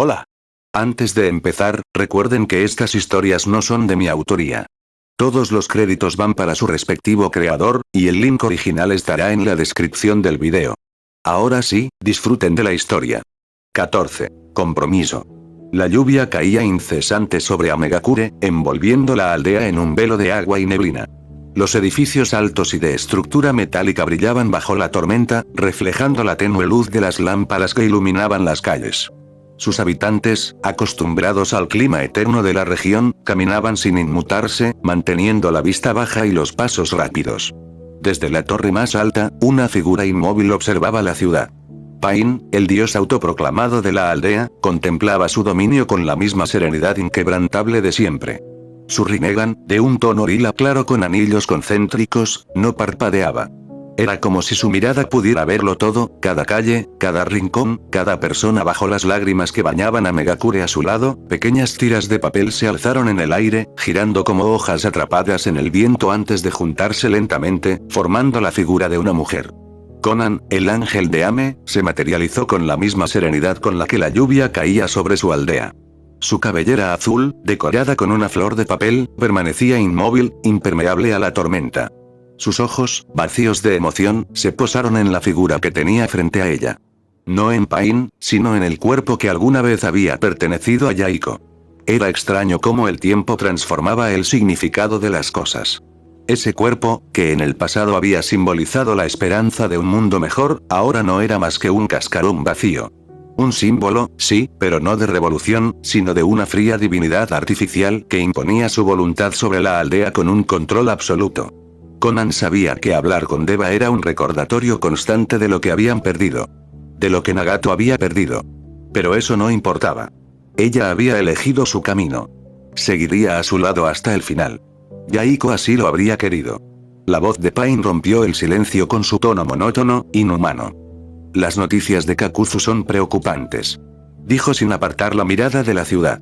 Hola. Antes de empezar, recuerden que estas historias no son de mi autoría. Todos los créditos van para su respectivo creador, y el link original estará en la descripción del video. Ahora sí, disfruten de la historia. 14. Compromiso. La lluvia caía incesante sobre Amegakure, envolviendo la aldea en un velo de agua y neblina. Los edificios altos y de estructura metálica brillaban bajo la tormenta, reflejando la tenue luz de las lámparas que iluminaban las calles. Sus habitantes, acostumbrados al clima eterno de la región, caminaban sin inmutarse, manteniendo la vista baja y los pasos rápidos. Desde la torre más alta, una figura inmóvil observaba la ciudad. Pain, el dios autoproclamado de la aldea, contemplaba su dominio con la misma serenidad inquebrantable de siempre. Su Rinnegan, de un tono lila claro con anillos concéntricos, no parpadeaba. Era como si su mirada pudiera verlo todo, cada calle, cada rincón, cada persona bajo las lágrimas que bañaban a Megakure a su lado. Pequeñas tiras de papel se alzaron en el aire, girando como hojas atrapadas en el viento antes de juntarse lentamente, formando la figura de una mujer. Conan, el ángel de Ame, se materializó con la misma serenidad con la que la lluvia caía sobre su aldea. Su cabellera azul, decorada con una flor de papel, permanecía inmóvil, impermeable a la tormenta. Sus ojos, vacíos de emoción, se posaron en la figura que tenía frente a ella. No en Pain, sino en el cuerpo que alguna vez había pertenecido a Yaiko. Era extraño cómo el tiempo transformaba el significado de las cosas. Ese cuerpo, que en el pasado había simbolizado la esperanza de un mundo mejor, ahora no era más que un cascarón vacío. Un símbolo, sí, pero no de revolución, sino de una fría divinidad artificial que imponía su voluntad sobre la aldea con un control absoluto. Conan sabía que hablar con Deva era un recordatorio constante de lo que habían perdido. De lo que Nagato había perdido. Pero eso no importaba. Ella había elegido su camino. Seguiría a su lado hasta el final. Yaiko así lo habría querido. La voz de Pain rompió el silencio con su tono monótono, inhumano. Las noticias de Kakuzu son preocupantes. Dijo sin apartar la mirada de la ciudad.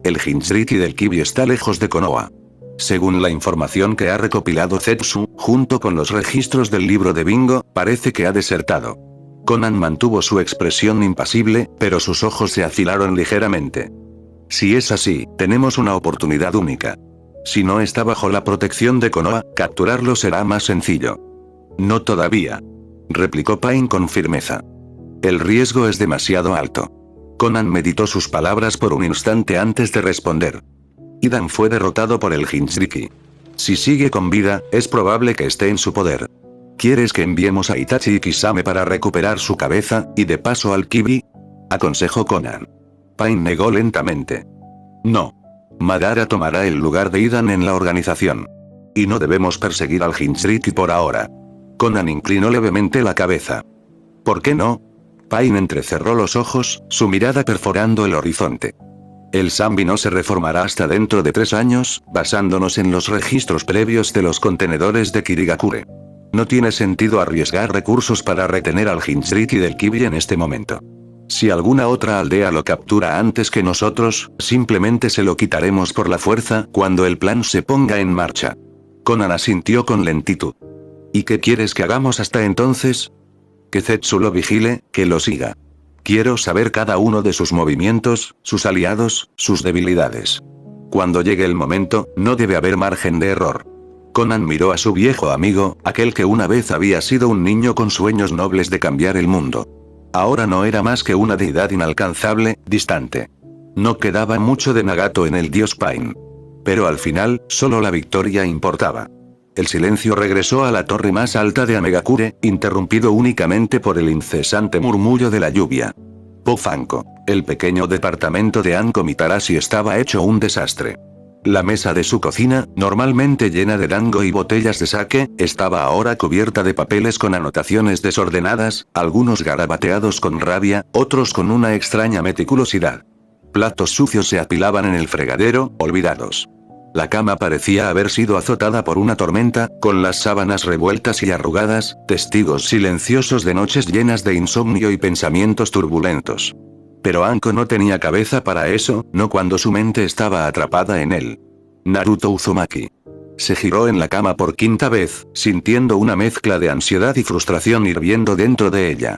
El Jinchuriki del Kibi está lejos de Konoha. Según la información que ha recopilado Zetsu, junto con los registros del libro de bingo, parece que ha desertado. Conan mantuvo su expresión impasible, pero sus ojos se afilaron ligeramente. Si es así, tenemos una oportunidad única. Si no está bajo la protección de Konoha, capturarlo será más sencillo. No todavía. Replicó Pain con firmeza. El riesgo es demasiado alto. Conan meditó sus palabras por un instante antes de responder. Idan fue derrotado por el Jinchuriki. Si sigue con vida, es probable que esté en su poder. ¿Quieres que enviemos a Itachi y Kisame para recuperar su cabeza, y de paso al Kibi? Aconsejó Conan. Pain negó lentamente. No. Madara tomará el lugar de Idan en la organización. Y no debemos perseguir al Jinchuriki por ahora. Conan inclinó levemente la cabeza. ¿Por qué no? Pain entrecerró los ojos, su mirada perforando el horizonte. El Sanbi no se reformará hasta dentro de 3 años, basándonos en los registros previos de los contenedores de Kirigakure. No tiene sentido arriesgar recursos para retener al Jinchuriki del Kibi en este momento. Si alguna otra aldea lo captura antes que nosotros, simplemente se lo quitaremos por la fuerza cuando el plan se ponga en marcha. Conan asintió con lentitud. ¿Y qué quieres que hagamos hasta entonces? Que Zetsu lo vigile, que lo siga. Quiero saber cada uno de sus movimientos, sus aliados, sus debilidades. Cuando llegue el momento, no debe haber margen de error. Conan miró a su viejo amigo, aquel que una vez había sido un niño con sueños nobles de cambiar el mundo. Ahora no era más que una deidad inalcanzable, distante. No quedaba mucho de Nagato en el dios Pain. Pero al final, solo la victoria importaba. El silencio regresó a la torre más alta de Amegakure, interrumpido únicamente por el incesante murmullo de la lluvia. Pofanko, el pequeño departamento de Anko Mitarashi estaba hecho un desastre. La mesa de su cocina, normalmente llena de dango y botellas de sake, estaba ahora cubierta de papeles con anotaciones desordenadas, algunos garabateados con rabia, otros con una extraña meticulosidad. Platos sucios se apilaban en el fregadero, olvidados. La cama parecía haber sido azotada por una tormenta, con las sábanas revueltas y arrugadas, testigos silenciosos de noches llenas de insomnio y pensamientos turbulentos. Pero Anko no tenía cabeza para eso, no cuando su mente estaba atrapada en él. Naruto Uzumaki. Se giró en la cama por 5ª vez, sintiendo una mezcla de ansiedad y frustración hirviendo dentro de ella.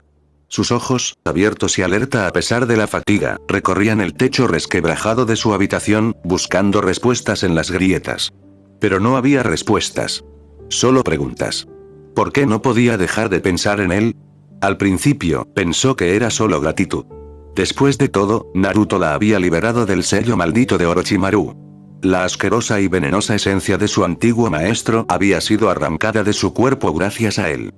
Sus ojos, abiertos y alerta a pesar de la fatiga, recorrían el techo resquebrajado de su habitación, buscando respuestas en las grietas. Pero no había respuestas. Solo preguntas. ¿Por qué no podía dejar de pensar en él? Al principio, pensó que era solo gratitud. Después de todo, Naruto la había liberado del sello maldito de Orochimaru. La asquerosa y venenosa esencia de su antiguo maestro había sido arrancada de su cuerpo gracias a él.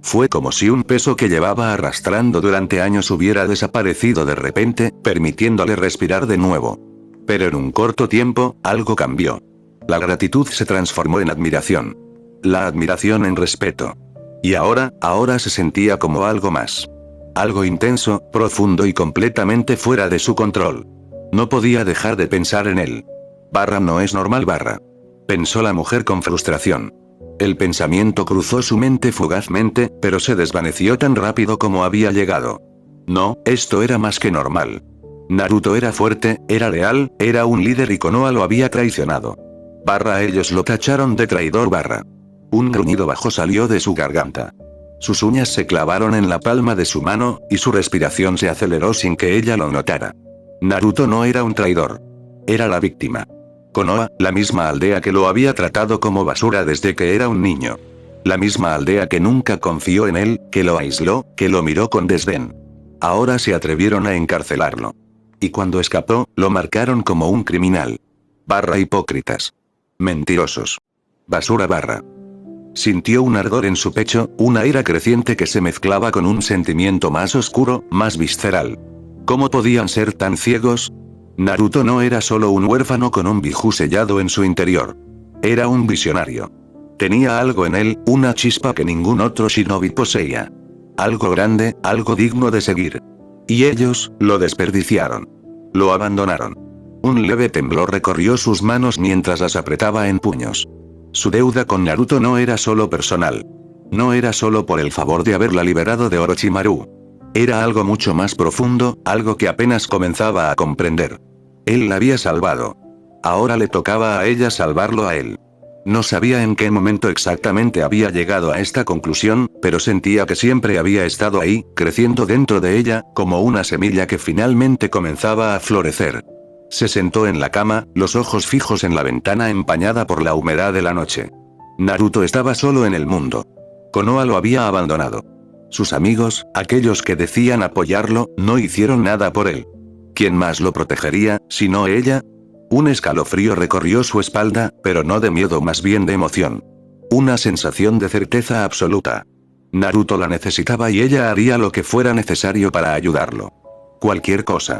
Fue como si un peso que llevaba arrastrando durante años hubiera desaparecido de repente, permitiéndole respirar de nuevo. Pero en un corto tiempo, algo cambió. La gratitud se transformó en admiración. La admiración en respeto. Y ahora se sentía como algo más. Algo intenso, profundo y completamente fuera de su control. No podía dejar de pensar en él. Barra no es normal barra. Pensó la mujer con frustración. El pensamiento cruzó su mente fugazmente, pero se desvaneció tan rápido como había llegado. No, esto era más que normal. Naruto era fuerte, era leal, era un líder y Konoha lo había traicionado. Barra ellos lo tacharon de traidor barra. Un gruñido bajo salió de su garganta. Sus uñas se clavaron en la palma de su mano, y su respiración se aceleró sin que ella lo notara. Naruto no era un traidor. Era la víctima. Konoha, la misma aldea que lo había tratado como basura desde que era un niño. La misma aldea que nunca confió en él, que lo aisló, que lo miró con desdén. Ahora se atrevieron a encarcelarlo. Y cuando escapó, lo marcaron como un criminal. Barra hipócritas. Mentirosos. Basura barra. Sintió un ardor en su pecho, una ira creciente que se mezclaba con un sentimiento más oscuro, más visceral. ¿Cómo podían ser tan ciegos? Naruto no era solo un huérfano con un bijú sellado en su interior. Era un visionario. Tenía algo en él, una chispa que ningún otro shinobi poseía. Algo grande, algo digno de seguir. Y ellos, lo desperdiciaron. Lo abandonaron. Un leve temblor recorrió sus manos mientras las apretaba en puños. Su deuda con Naruto no era solo personal. No era solo por el favor de haberla liberado de Orochimaru. Era algo mucho más profundo, algo que apenas comenzaba a comprender. Él la había salvado. Ahora le tocaba a ella salvarlo a él. No sabía en qué momento exactamente había llegado a esta conclusión, pero sentía que siempre había estado ahí, creciendo dentro de ella, como una semilla que finalmente comenzaba a florecer. Se sentó en la cama, los ojos fijos en la ventana empañada por la humedad de la noche. Naruto estaba solo en el mundo. Konoha lo había abandonado. Sus amigos, aquellos que decían apoyarlo, no hicieron nada por él. ¿Quién más lo protegería, sino ella? Un escalofrío recorrió su espalda, pero no de miedo, más bien de emoción. Una sensación de certeza absoluta. Naruto la necesitaba y ella haría lo que fuera necesario para ayudarlo. Cualquier cosa.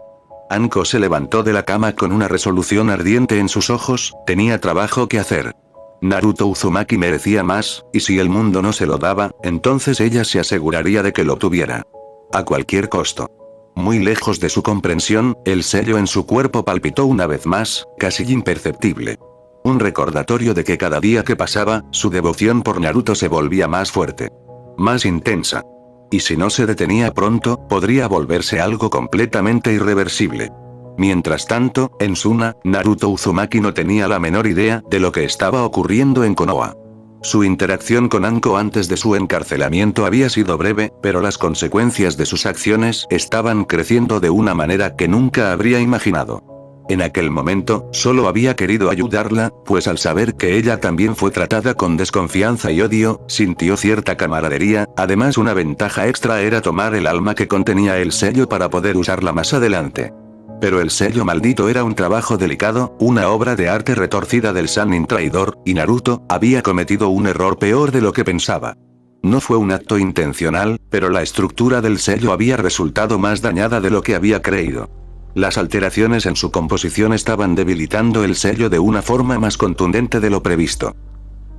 Anko se levantó de la cama con una resolución ardiente en sus ojos, tenía trabajo que hacer. Naruto Uzumaki merecía más, y si el mundo no se lo daba, entonces ella se aseguraría de que lo tuviera. A cualquier costo. Muy lejos de su comprensión, el sello en su cuerpo palpitó una vez más, casi imperceptible. Un recordatorio de que cada día que pasaba, su devoción por Naruto se volvía más fuerte. Más intensa. Y si no se detenía pronto, podría volverse algo completamente irreversible. Mientras tanto, en Suna, Naruto Uzumaki no tenía la menor idea de lo que estaba ocurriendo en Konoha. Su interacción con Anko antes de su encarcelamiento había sido breve, pero las consecuencias de sus acciones estaban creciendo de una manera que nunca habría imaginado. En aquel momento, solo había querido ayudarla, pues al saber que ella también fue tratada con desconfianza y odio, sintió cierta camaradería. Además, una ventaja extra era tomar el alma que contenía el sello para poder usarla más adelante. Pero el sello maldito era un trabajo delicado, una obra de arte retorcida del Sannin traidor, y Naruto había cometido un error peor de lo que pensaba. No fue un acto intencional, pero la estructura del sello había resultado más dañada de lo que había creído. Las alteraciones en su composición estaban debilitando el sello de una forma más contundente de lo previsto.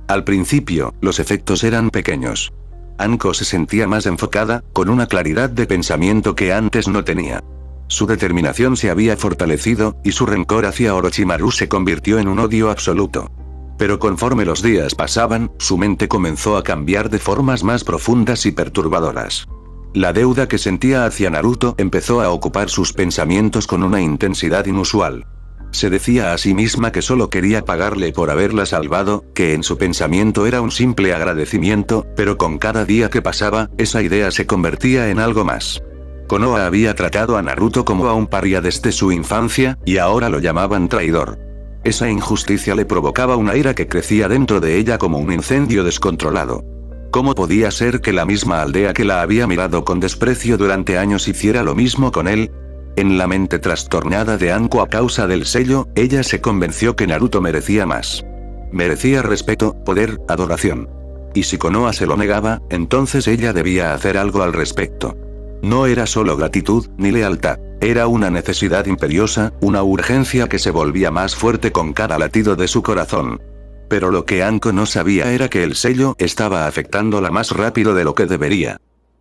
Al principio, los efectos eran pequeños. Anko se sentía más enfocada, con una claridad de pensamiento que antes no tenía. Su determinación se había fortalecido, y su rencor hacia Orochimaru se convirtió en un odio absoluto. Pero conforme los días pasaban, su mente comenzó a cambiar de formas más profundas y perturbadoras. La deuda que sentía hacia Naruto empezó a ocupar sus pensamientos con una intensidad inusual. Se decía a sí misma que solo quería pagarle por haberla salvado, que en su pensamiento era un simple agradecimiento, pero con cada día que pasaba, esa idea se convertía en algo más. Konoha había tratado a Naruto como a un paria desde su infancia, y ahora lo llamaban traidor. Esa injusticia le provocaba una ira que crecía dentro de ella como un incendio descontrolado. ¿Cómo podía ser que la misma aldea que la había mirado con desprecio durante años hiciera lo mismo con él? En la mente trastornada de Anko a causa del sello, ella se convenció que Naruto merecía más. Merecía respeto, poder, adoración. Y si Konoha se lo negaba, entonces ella debía hacer algo al respecto. No era solo gratitud, ni lealtad. Era una necesidad imperiosa, una urgencia que se volvía más fuerte con cada latido de su corazón. Pero lo que Anko no sabía era que el sello estaba afectándola más rápido de lo que debería.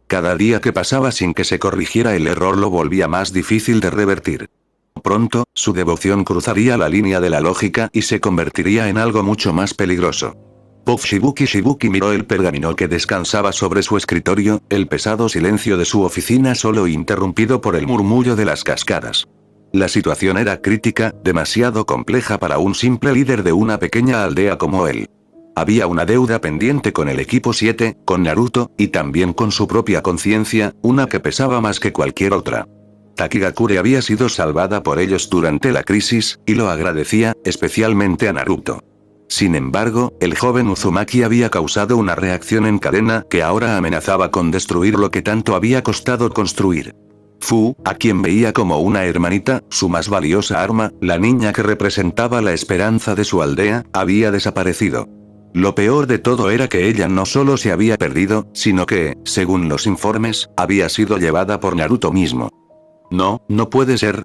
Cada día que pasaba sin que se corrigiera el error lo volvía más difícil de revertir. Pronto, su devoción cruzaría la línea de la lógica y se convertiría en algo mucho más peligroso. Puff Shibuki miró el pergamino que descansaba sobre su escritorio, el pesado silencio de su oficina solo interrumpido por el murmullo de las cascadas. La situación era crítica, demasiado compleja para un simple líder de una pequeña aldea como él. Había una deuda pendiente con el equipo 7, con Naruto, y también con su propia conciencia, una que pesaba más que cualquier otra. Takigakure había sido salvada por ellos durante la crisis, y lo agradecía, especialmente a Naruto. Sin embargo, el joven Uzumaki había causado una reacción en cadena que ahora amenazaba con destruir lo que tanto había costado construir. Fu, a quien veía como una hermanita, su más valiosa arma, la niña que representaba la esperanza de su aldea, había desaparecido. Lo peor de todo era que ella no solo se había perdido, sino que, según los informes, había sido llevada por Naruto mismo. No, no puede ser,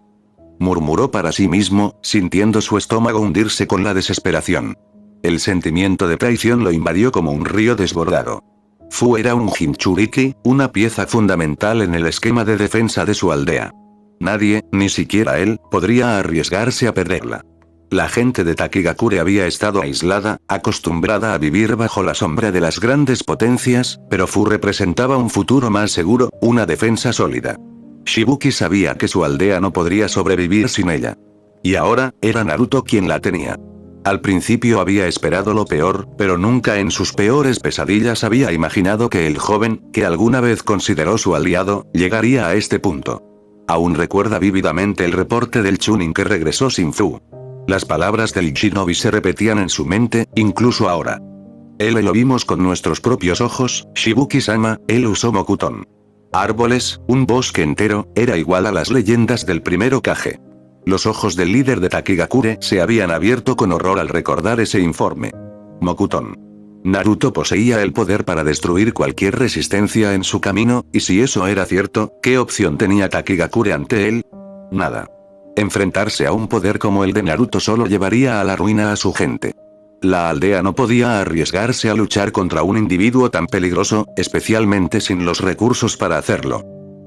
murmuró para sí mismo, sintiendo su estómago hundirse con la desesperación. El sentimiento de traición lo invadió como un río desbordado. Fu era un Jinchuriki, una pieza fundamental en el esquema de defensa de su aldea. Nadie, ni siquiera él, podría arriesgarse a perderla. La gente de Takigakure había estado aislada, acostumbrada a vivir bajo la sombra de las grandes potencias, pero Fu representaba un futuro más seguro, una defensa sólida. Shibuki sabía que su aldea no podría sobrevivir sin ella. Y ahora, era Naruto quien la tenía. Al principio había esperado lo peor, pero nunca en sus peores pesadillas había imaginado que el joven, que alguna vez consideró su aliado, llegaría a este punto. Aún recuerda vívidamente el reporte del Chunin que regresó sin Fu. Las palabras del shinobi se repetían en su mente, incluso ahora. Él lo vimos con nuestros propios ojos, Shibuki-sama, él usó Mokuton. Árboles, un bosque entero, era igual a las leyendas del primer Hokage. Los ojos del líder de Takigakure se habían abierto con horror al recordar ese informe. Mokuton. Naruto poseía el poder para destruir cualquier resistencia en su camino, y si eso era cierto, ¿qué opción tenía Takigakure ante él? Nada. Enfrentarse a un poder como el de Naruto solo llevaría a la ruina a su gente. La aldea no podía arriesgarse a luchar contra un individuo tan peligroso, especialmente sin los recursos para hacerlo.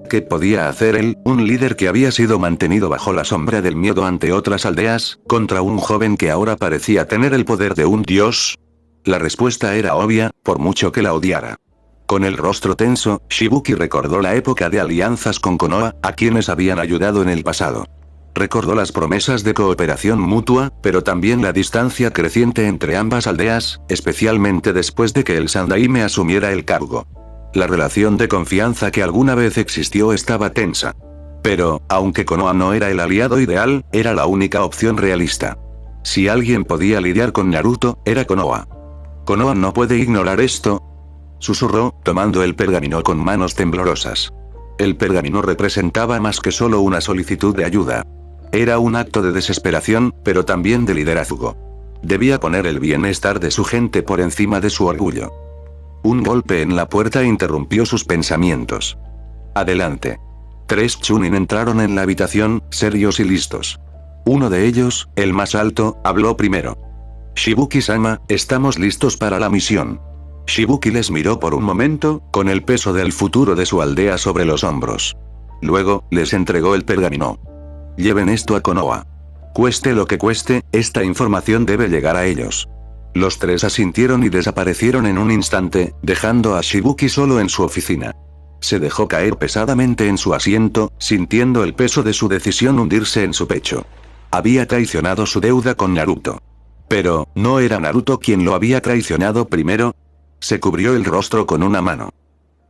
¿Qué podía hacer él, un líder que había sido mantenido bajo la sombra del miedo ante otras aldeas, contra un joven que ahora parecía tener el poder de un dios? La respuesta era obvia, por mucho que la odiara. Con el rostro tenso, Shibuki recordó la época de alianzas con Konoha, a quienes habían ayudado en el pasado. Recordó las promesas de cooperación mutua, pero también la distancia creciente entre ambas aldeas, especialmente después de que el Sandaime asumiera el cargo. La relación de confianza que alguna vez existió estaba tensa. Pero, aunque Konoha no era el aliado ideal, era la única opción realista. Si alguien podía lidiar con Naruto, era Konoha. Konoha no puede ignorar esto, susurró, tomando el pergamino con manos temblorosas. El pergamino representaba más que solo una solicitud de ayuda. Era un acto de desesperación, pero también de liderazgo. Debía poner el bienestar de su gente por encima de su orgullo. Un golpe en la puerta interrumpió sus pensamientos. Adelante. 3 Chunin entraron en la habitación, serios y listos. Uno de ellos, el más alto, habló primero. Shibuki-sama, estamos listos para la misión. Shibuki les miró por un momento, con el peso del futuro de su aldea sobre los hombros. Luego, les entregó el pergamino. Lleven esto a Konoha. Cueste lo que cueste, esta información debe llegar a ellos. Los 3 asintieron y desaparecieron en un instante, dejando a Shibuki solo en su oficina. Se dejó caer pesadamente en su asiento, sintiendo el peso de su decisión hundirse en su pecho. Había traicionado su deuda con Naruto. Pero, ¿no era Naruto quien lo había traicionado primero? Se cubrió el rostro con una mano.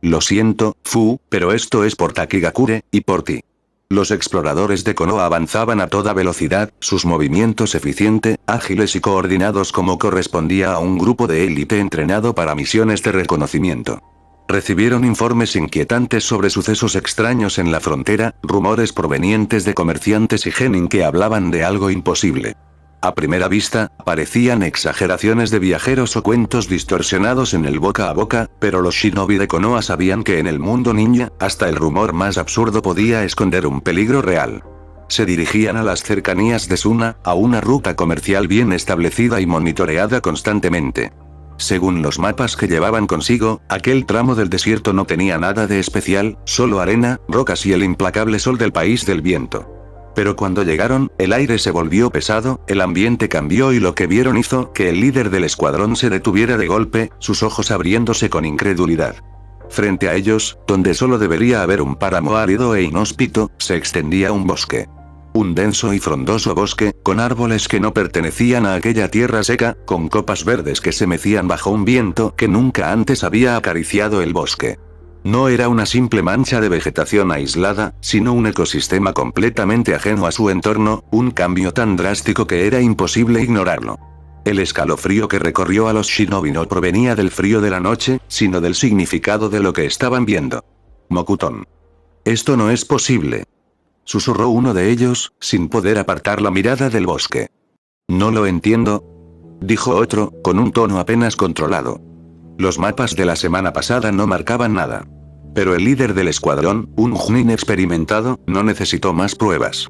Lo siento, Fu, pero esto es por Takigakure, y por ti. Los exploradores de Konoha avanzaban a toda velocidad, sus movimientos eficientes, ágiles y coordinados como correspondía a un grupo de élite entrenado para misiones de reconocimiento. Recibieron informes inquietantes sobre sucesos extraños en la frontera, rumores provenientes de comerciantes y genin que hablaban de algo imposible. A primera vista, parecían exageraciones de viajeros o cuentos distorsionados en el boca a boca, pero los shinobi de Konoha sabían que en el mundo ninja, hasta el rumor más absurdo podía esconder un peligro real. Se dirigían a las cercanías de Suna, a una ruta comercial bien establecida y monitoreada constantemente. Según los mapas que llevaban consigo, aquel tramo del desierto no tenía nada de especial, solo arena, rocas y el implacable sol del país del viento. Pero cuando llegaron, el aire se volvió pesado, el ambiente cambió y lo que vieron hizo que el líder del escuadrón se detuviera de golpe, sus ojos abriéndose con incredulidad. Frente a ellos, donde solo debería haber un páramo árido e inhóspito, se extendía un bosque. Un denso y frondoso bosque, con árboles que no pertenecían a aquella tierra seca, con copas verdes que se mecían bajo un viento que nunca antes había acariciado el bosque. No era una simple mancha de vegetación aislada, sino un ecosistema completamente ajeno a su entorno, un cambio tan drástico que era imposible ignorarlo. El escalofrío que recorrió a los shinobi no provenía del frío de la noche, sino del significado de lo que estaban viendo. Mokuton. Esto no es posible. Susurró uno de ellos, sin poder apartar la mirada del bosque. No lo entiendo. Dijo otro, con un tono apenas controlado. Los mapas de la semana pasada no marcaban nada. Pero el líder del escuadrón, un Chunin experimentado, no necesitó más pruebas.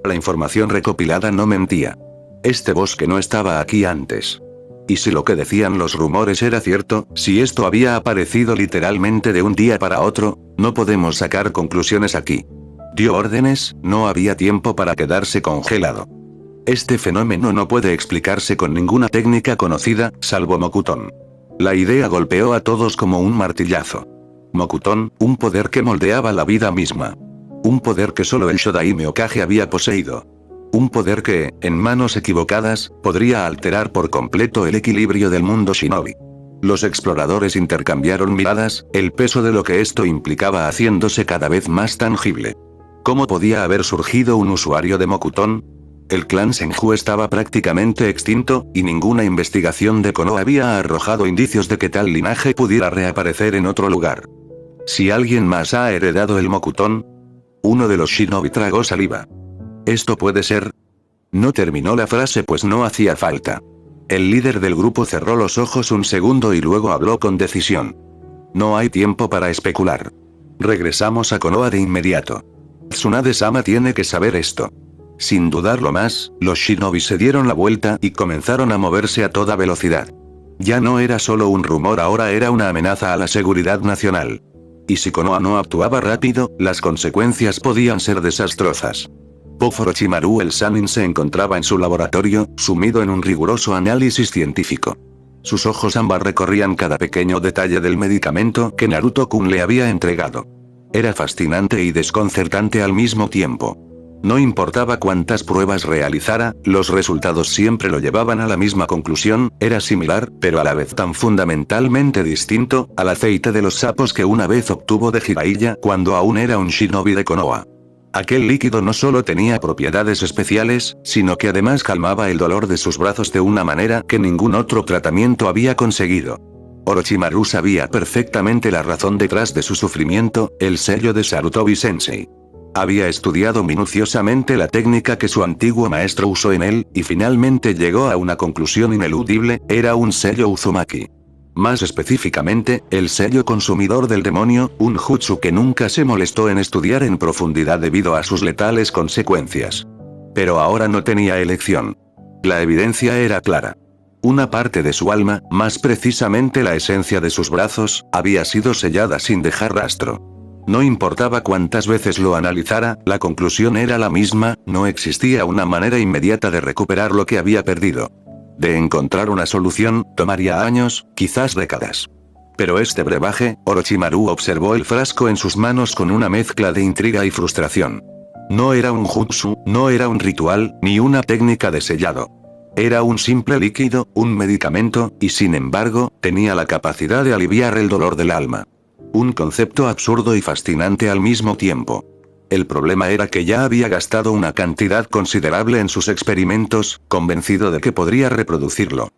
La información recopilada no mentía. Este bosque no estaba aquí antes. Y si lo que decían los rumores era cierto, si esto había aparecido literalmente de un día para otro, no podemos sacar conclusiones aquí. Dio órdenes, no había tiempo para quedarse congelado. Este fenómeno no puede explicarse con ninguna técnica conocida, salvo Mokuton. La idea golpeó a todos como un martillazo. Mokuton, un poder que moldeaba la vida misma. Un poder que solo el Shodaime Okage había poseído. Un poder que, en manos equivocadas, podría alterar por completo el equilibrio del mundo shinobi. Los exploradores intercambiaron miradas, el peso de lo que esto implicaba haciéndose cada vez más tangible. ¿Cómo podía haber surgido un usuario de Mokuton? El clan Senju estaba prácticamente extinto, y ninguna investigación de Konoha había arrojado indicios de que tal linaje pudiera reaparecer en otro lugar. Si alguien más ha heredado el Mokuton. Uno de los shinobi tragó saliva. ¿Esto puede ser? No terminó la frase pues no hacía falta. El líder del grupo cerró los ojos un segundo y luego habló con decisión. No hay tiempo para especular. Regresamos a Konoha de inmediato. Tsunade-sama tiene que saber esto. Sin dudarlo más, los shinobi se dieron la vuelta y comenzaron a moverse a toda velocidad. Ya no era solo un rumor, ahora era una amenaza a la seguridad nacional. Y si Konoha no actuaba rápido, las consecuencias podían ser desastrosas. Orochimaru el Sannin se encontraba en su laboratorio, sumido en un riguroso análisis científico. Sus ojos ámbar recorrían cada pequeño detalle del medicamento que Naruto-kun le había entregado. Era fascinante y desconcertante al mismo tiempo. No importaba cuántas pruebas realizara, los resultados siempre lo llevaban a la misma conclusión, era similar, pero a la vez tan fundamentalmente distinto, al aceite de los sapos que una vez obtuvo de Jiraiya cuando aún era un shinobi de Konoha. Aquel líquido no solo tenía propiedades especiales, sino que además calmaba el dolor de sus brazos de una manera que ningún otro tratamiento había conseguido. Orochimaru sabía perfectamente la razón detrás de su sufrimiento, el sello de Sarutobi-sensei. Había estudiado minuciosamente la técnica que su antiguo maestro usó en él, y finalmente llegó a una conclusión ineludible, era un sello Uzumaki. Más específicamente, el sello consumidor del demonio, un jutsu que nunca se molestó en estudiar en profundidad debido a sus letales consecuencias. Pero ahora no tenía elección. La evidencia era clara. Una parte de su alma, más precisamente la esencia de sus brazos, había sido sellada sin dejar rastro. No importaba cuántas veces lo analizara, la conclusión era la misma, no existía una manera inmediata de recuperar lo que había perdido. De encontrar una solución, tomaría años, quizás décadas. Pero este brebaje, Orochimaru observó el frasco en sus manos con una mezcla de intriga y frustración. No era un jutsu, no era un ritual, ni una técnica de sellado. Era un simple líquido, un medicamento, y sin embargo, tenía la capacidad de aliviar el dolor del alma. Un concepto absurdo y fascinante al mismo tiempo. El problema era que ya había gastado una cantidad considerable en sus experimentos, convencido de que podría reproducirlo.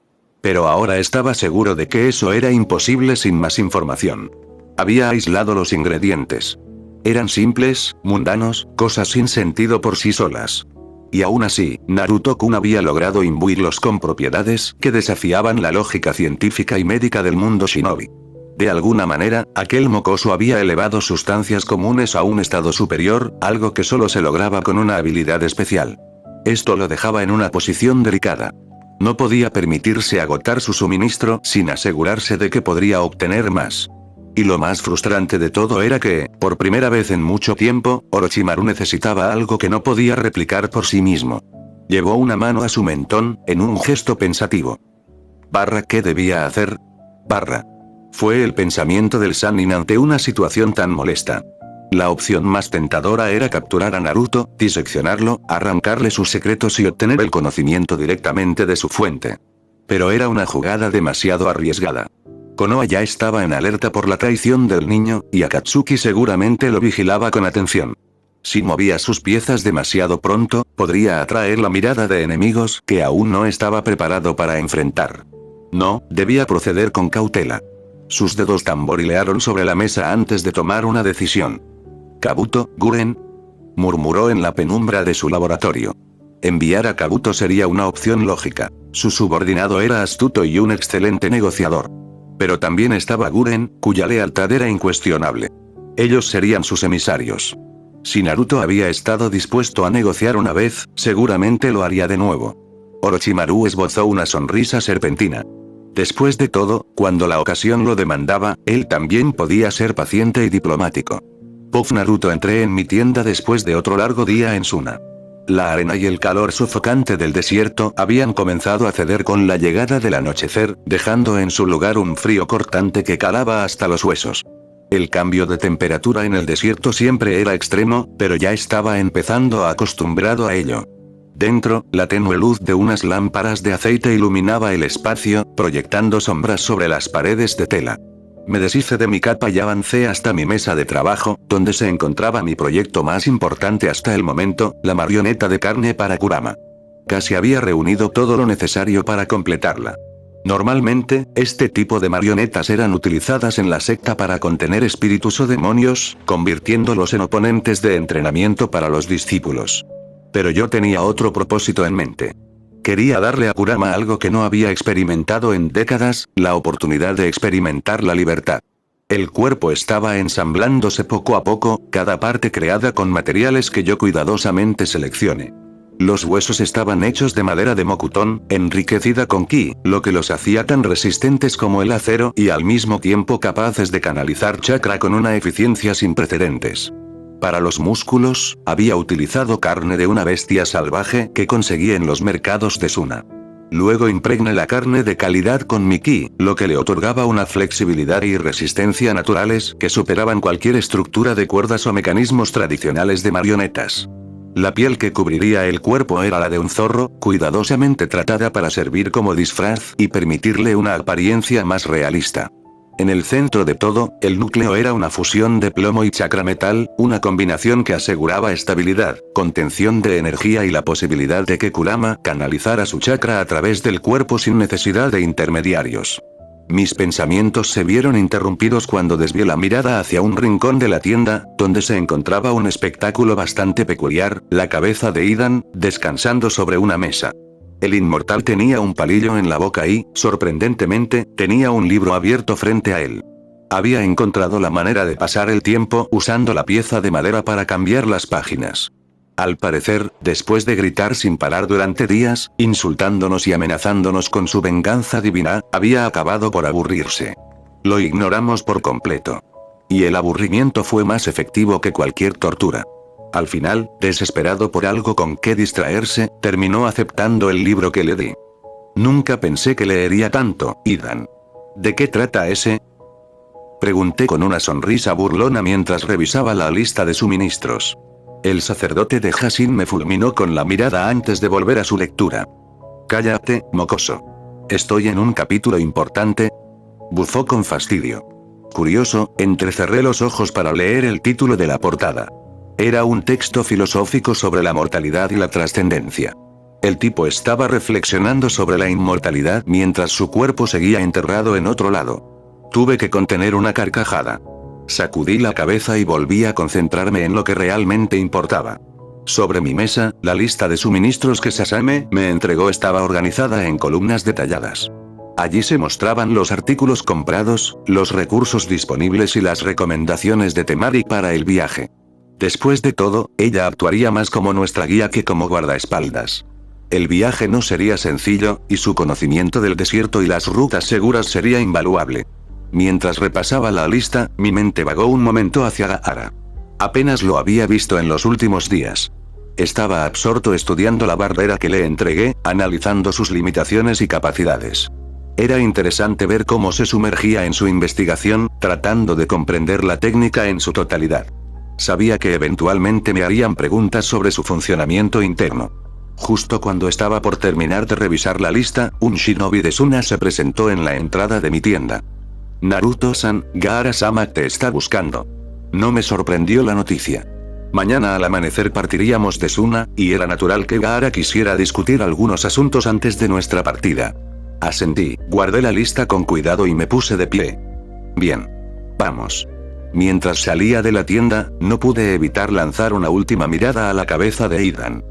Pero ahora estaba seguro de que eso era imposible sin más información. Había aislado los ingredientes. Eran simples, mundanos, cosas sin sentido por sí solas. Y aún así, Naruto-kun había logrado imbuirlos con propiedades que desafiaban la lógica científica y médica del mundo shinobi. De alguna manera, aquel mocoso había elevado sustancias comunes a un estado superior, algo que solo se lograba con una habilidad especial. Esto lo dejaba en una posición delicada. No podía permitirse agotar su suministro sin asegurarse de que podría obtener más. Y lo más frustrante de todo era que, por primera vez en mucho tiempo, Orochimaru necesitaba algo que no podía replicar por sí mismo. Llevó una mano a su mentón, en un gesto pensativo. ¿Qué debía hacer? Fue el pensamiento del Sannin ante una situación tan molesta. La opción más tentadora era capturar a Naruto, diseccionarlo, arrancarle sus secretos y obtener el conocimiento directamente de su fuente. Pero era una jugada demasiado arriesgada. Konoha ya estaba en alerta por la traición del niño, y Akatsuki seguramente lo vigilaba con atención. Si movía sus piezas demasiado pronto, podría atraer la mirada de enemigos que aún no estaba preparado para enfrentar. No, debía proceder con cautela. Sus dedos tamborilearon sobre la mesa antes de tomar una decisión. «Kabuto, Guren», murmuró en la penumbra de su laboratorio. Enviar a Kabuto sería una opción lógica. Su subordinado era astuto y un excelente negociador. Pero también estaba Guren, cuya lealtad era incuestionable. Ellos serían sus emisarios. Si Naruto había estado dispuesto a negociar una vez, seguramente lo haría de nuevo. Orochimaru esbozó una sonrisa serpentina. Después de todo, cuando la ocasión lo demandaba, él también podía ser paciente y diplomático. Puff Naruto, entré en mi tienda después de otro largo día en Suna. La arena y el calor sofocante del desierto habían comenzado a ceder con la llegada del anochecer, dejando en su lugar un frío cortante que calaba hasta los huesos. El cambio de temperatura en el desierto siempre era extremo, pero ya estaba empezando acostumbrado a ello. Dentro, la tenue luz de unas lámparas de aceite iluminaba el espacio, proyectando sombras sobre las paredes de tela. Me deshice de mi capa y avancé hasta mi mesa de trabajo, donde se encontraba mi proyecto más importante hasta el momento, la marioneta de carne para Kurama. Casi había reunido todo lo necesario para completarla. Normalmente, este tipo de marionetas eran utilizadas en la secta para contener espíritus o demonios, convirtiéndolos en oponentes de entrenamiento para los discípulos. Pero yo tenía otro propósito en mente. Quería darle a Kurama algo que no había experimentado en décadas, la oportunidad de experimentar la libertad. El cuerpo estaba ensamblándose poco a poco, cada parte creada con materiales que yo cuidadosamente seleccioné. Los huesos estaban hechos de madera de mokuton, enriquecida con ki, lo que los hacía tan resistentes como el acero y al mismo tiempo capaces de canalizar chakra con una eficiencia sin precedentes. Para los músculos, había utilizado carne de una bestia salvaje que conseguí en los mercados de Suna. Luego impregné la carne de calidad con mi ki, lo que le otorgaba una flexibilidad y resistencia naturales que superaban cualquier estructura de cuerdas o mecanismos tradicionales de marionetas. La piel que cubriría el cuerpo era la de un zorro, cuidadosamente tratada para servir como disfraz y permitirle una apariencia más realista. En el centro de todo, el núcleo era una fusión de plomo y chakra metal, una combinación que aseguraba estabilidad, contención de energía y la posibilidad de que Kurama canalizara su chakra a través del cuerpo sin necesidad de intermediarios. Mis pensamientos se vieron interrumpidos cuando desvié la mirada hacia un rincón de la tienda, donde se encontraba un espectáculo bastante peculiar, la cabeza de Idan, descansando sobre una mesa. El inmortal tenía un palillo en la boca y, sorprendentemente, tenía un libro abierto frente a él. Había encontrado la manera de pasar el tiempo usando la pieza de madera para cambiar las páginas. Al parecer, después de gritar sin parar durante días, insultándonos y amenazándonos con su venganza divina, había acabado por aburrirse. Lo ignoramos por completo. Y el aburrimiento fue más efectivo que cualquier tortura. Al final, desesperado por algo con que distraerse, terminó aceptando el libro que le di. Nunca pensé que leería tanto, Idan. ¿De qué trata ese? Pregunté con una sonrisa burlona mientras revisaba la lista de suministros. El sacerdote de Hashin me fulminó con la mirada antes de volver a su lectura. Cállate, mocoso. Estoy en un capítulo importante. Bufó con fastidio. Curioso, entrecerré los ojos para leer el título de la portada. Era un texto filosófico sobre la mortalidad y la trascendencia. El tipo estaba reflexionando sobre la inmortalidad mientras su cuerpo seguía enterrado en otro lado. Tuve que contener una carcajada. Sacudí la cabeza y volví a concentrarme en lo que realmente importaba. Sobre mi mesa, la lista de suministros que Sasame me entregó estaba organizada en columnas detalladas. Allí se mostraban los artículos comprados, los recursos disponibles y las recomendaciones de Temari para el viaje. Después de todo, ella actuaría más como nuestra guía que como guardaespaldas. El viaje no sería sencillo, y su conocimiento del desierto y las rutas seguras sería invaluable. Mientras repasaba la lista, mi mente vagó un momento hacia Gaara. Apenas lo había visto en los últimos días. Estaba absorto estudiando la barrera que le entregué, analizando sus limitaciones y capacidades. Era interesante ver cómo se sumergía en su investigación, tratando de comprender la técnica en su totalidad. Sabía que eventualmente me harían preguntas sobre su funcionamiento interno. Justo cuando estaba por terminar de revisar la lista, un shinobi de Suna se presentó en la entrada de mi tienda. Naruto-san, Gaara-sama te está buscando. No me sorprendió la noticia. Mañana al amanecer partiríamos de Suna, y era natural que Gaara quisiera discutir algunos asuntos antes de nuestra partida. Asentí, guardé la lista con cuidado y me puse de pie. Bien. Vamos. Mientras salía de la tienda, no pude evitar lanzar una última mirada a la cabeza de Idan.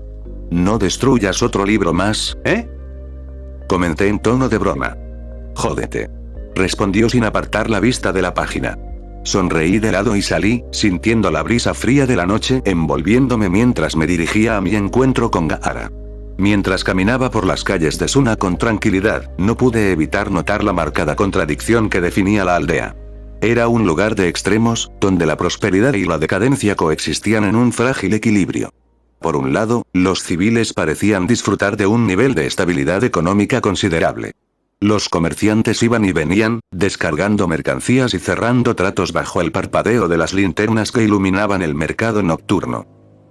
No destruyas otro libro más, ¿eh? Comenté en tono de broma. Jódete. Respondió sin apartar la vista de la página. Sonreí de lado y salí, sintiendo la brisa fría de la noche envolviéndome mientras me dirigía a mi encuentro con Gaara. Mientras caminaba por las calles de Suna con tranquilidad, no pude evitar notar la marcada contradicción que definía la aldea. Era un lugar de extremos, donde la prosperidad y la decadencia coexistían en un frágil equilibrio. Por un lado, los civiles parecían disfrutar de un nivel de estabilidad económica considerable. Los comerciantes iban y venían, descargando mercancías y cerrando tratos bajo el parpadeo de las linternas que iluminaban el mercado nocturno.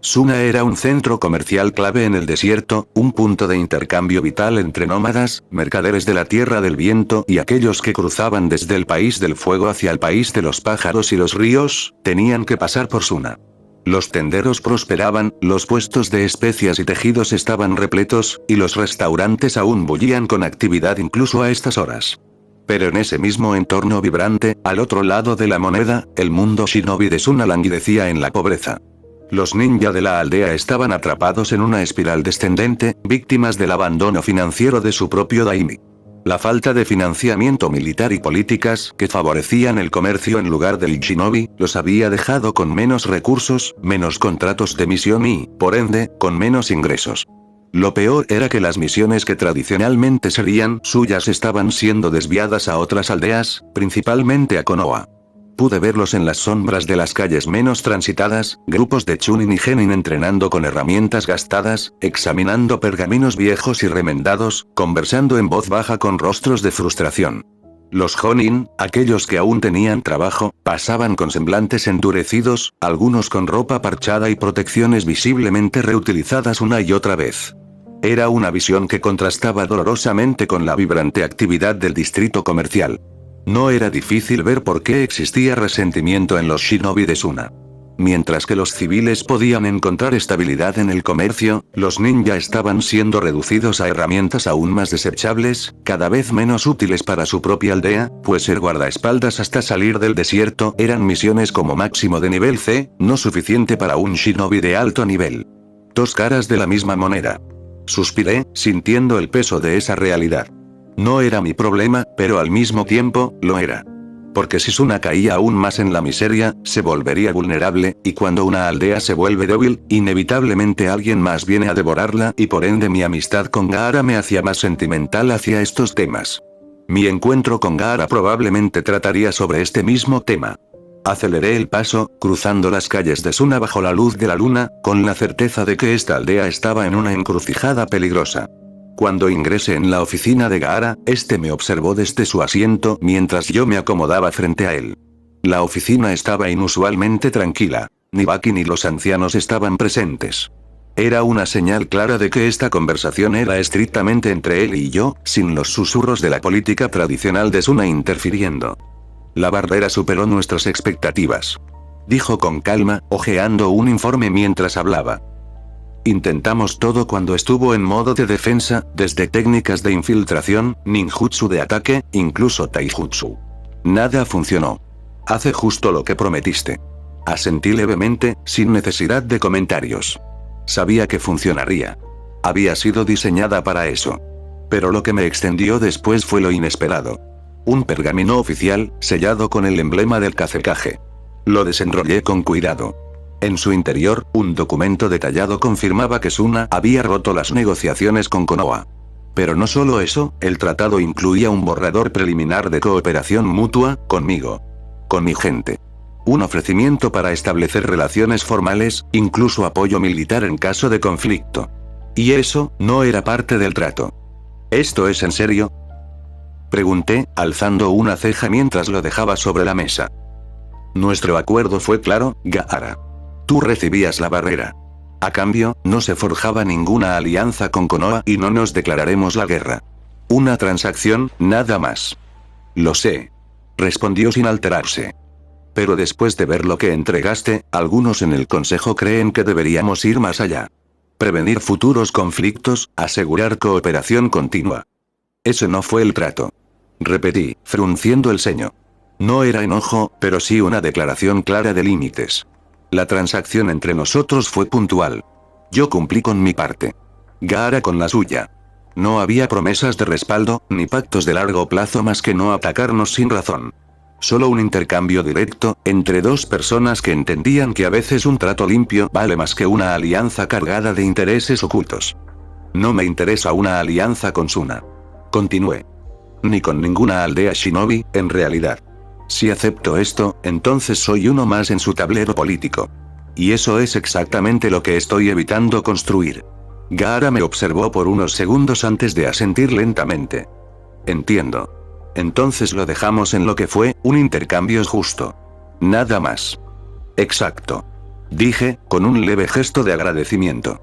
Suna era un centro comercial clave en el desierto, un punto de intercambio vital entre nómadas, mercaderes de la Tierra del Viento y aquellos que cruzaban desde el País del Fuego hacia el País de los Pájaros y los ríos, tenían que pasar por Suna. Los tenderos prosperaban, los puestos de especias y tejidos estaban repletos, y los restaurantes aún bullían con actividad incluso a estas horas. Pero en ese mismo entorno vibrante, al otro lado de la moneda, el mundo shinobi de Suna languidecía en la pobreza. Los ninja de la aldea estaban atrapados en una espiral descendente, víctimas del abandono financiero de su propio daimi. La falta de financiamiento militar y políticas que favorecían el comercio en lugar del shinobi, los había dejado con menos recursos, menos contratos de misión y, por ende, con menos ingresos. Lo peor era que las misiones que tradicionalmente serían suyas estaban siendo desviadas a otras aldeas, principalmente a Konoha. Pude verlos en las sombras de las calles menos transitadas, grupos de Chunin y Genin entrenando con herramientas gastadas, examinando pergaminos viejos y remendados, conversando en voz baja con rostros de frustración. Los Jonin, aquellos que aún tenían trabajo, pasaban con semblantes endurecidos, algunos con ropa parchada y protecciones visiblemente reutilizadas una y otra vez. Era una visión que contrastaba dolorosamente con la vibrante actividad del distrito comercial. No era difícil ver por qué existía resentimiento en los shinobi de Suna. Mientras que los civiles podían encontrar estabilidad en el comercio, los ninja estaban siendo reducidos a herramientas aún más desechables, cada vez menos útiles para su propia aldea, pues ser guardaespaldas hasta salir del desierto eran misiones como máximo de nivel C, no suficiente para un shinobi de alto nivel. Dos caras de la misma moneda. Suspiré, sintiendo el peso de esa realidad. No era mi problema, pero al mismo tiempo, lo era. Porque si Suna caía aún más en la miseria, se volvería vulnerable, y cuando una aldea se vuelve débil, inevitablemente alguien más viene a devorarla, y por ende mi amistad con Gaara me hacía más sentimental hacia estos temas. Mi encuentro con Gaara probablemente trataría sobre este mismo tema. Aceleré el paso, cruzando las calles de Suna bajo la luz de la luna, con la certeza de que esta aldea estaba en una encrucijada peligrosa. Cuando ingresé en la oficina de Gaara, este me observó desde su asiento mientras yo me acomodaba frente a él. La oficina estaba inusualmente tranquila. Ni Baki ni los ancianos estaban presentes. Era una señal clara de que esta conversación era estrictamente entre él y yo, sin los susurros de la política tradicional de Suna interfiriendo. La barrera superó nuestras expectativas. Dijo con calma, hojeando un informe mientras hablaba. Intentamos todo cuando estuvo en modo de defensa, desde técnicas de infiltración, ninjutsu de ataque, incluso taijutsu. Nada funcionó. Hace justo lo que prometiste. Asentí levemente, sin necesidad de comentarios. Sabía que funcionaría. Había sido diseñada para eso. Pero lo que me extendió después fue lo inesperado. Un pergamino oficial, sellado con el emblema del Kazekage. Lo desenrollé con cuidado. En su interior, un documento detallado confirmaba que Suna había roto las negociaciones con Konoha. Pero no solo eso, el tratado incluía un borrador preliminar de cooperación mutua, conmigo. Con mi gente. Un ofrecimiento para establecer relaciones formales, incluso apoyo militar en caso de conflicto. Y eso, no era parte del trato. ¿Esto es en serio? Pregunté, alzando una ceja mientras lo dejaba sobre la mesa. Nuestro acuerdo fue claro, Gaara. Tú recibías la barrera. A cambio, no se forjaba ninguna alianza con Konoha y no nos declararemos la guerra. Una transacción, nada más. Lo sé. Respondió sin alterarse. Pero después de ver lo que entregaste, algunos en el Consejo creen que deberíamos ir más allá. Prevenir futuros conflictos, asegurar cooperación continua. Ese no fue el trato. Repetí, frunciendo el ceño. No era enojo, pero sí una declaración clara de límites. La transacción entre nosotros fue puntual. Yo cumplí con mi parte. Gaara con la suya. No había promesas de respaldo, ni pactos de largo plazo más que no atacarnos sin razón. Solo un intercambio directo, entre dos personas que entendían que a veces un trato limpio vale más que una alianza cargada de intereses ocultos. No me interesa una alianza con Suna. Continué. Ni con ninguna aldea shinobi, en realidad. Si acepto esto, entonces soy uno más en su tablero político. Y eso es exactamente lo que estoy evitando construir. Gaara me observó por unos segundos antes de asentir lentamente. Entiendo. Entonces lo dejamos en lo que fue, un intercambio justo. Nada más. Exacto. Dije, con un leve gesto de agradecimiento.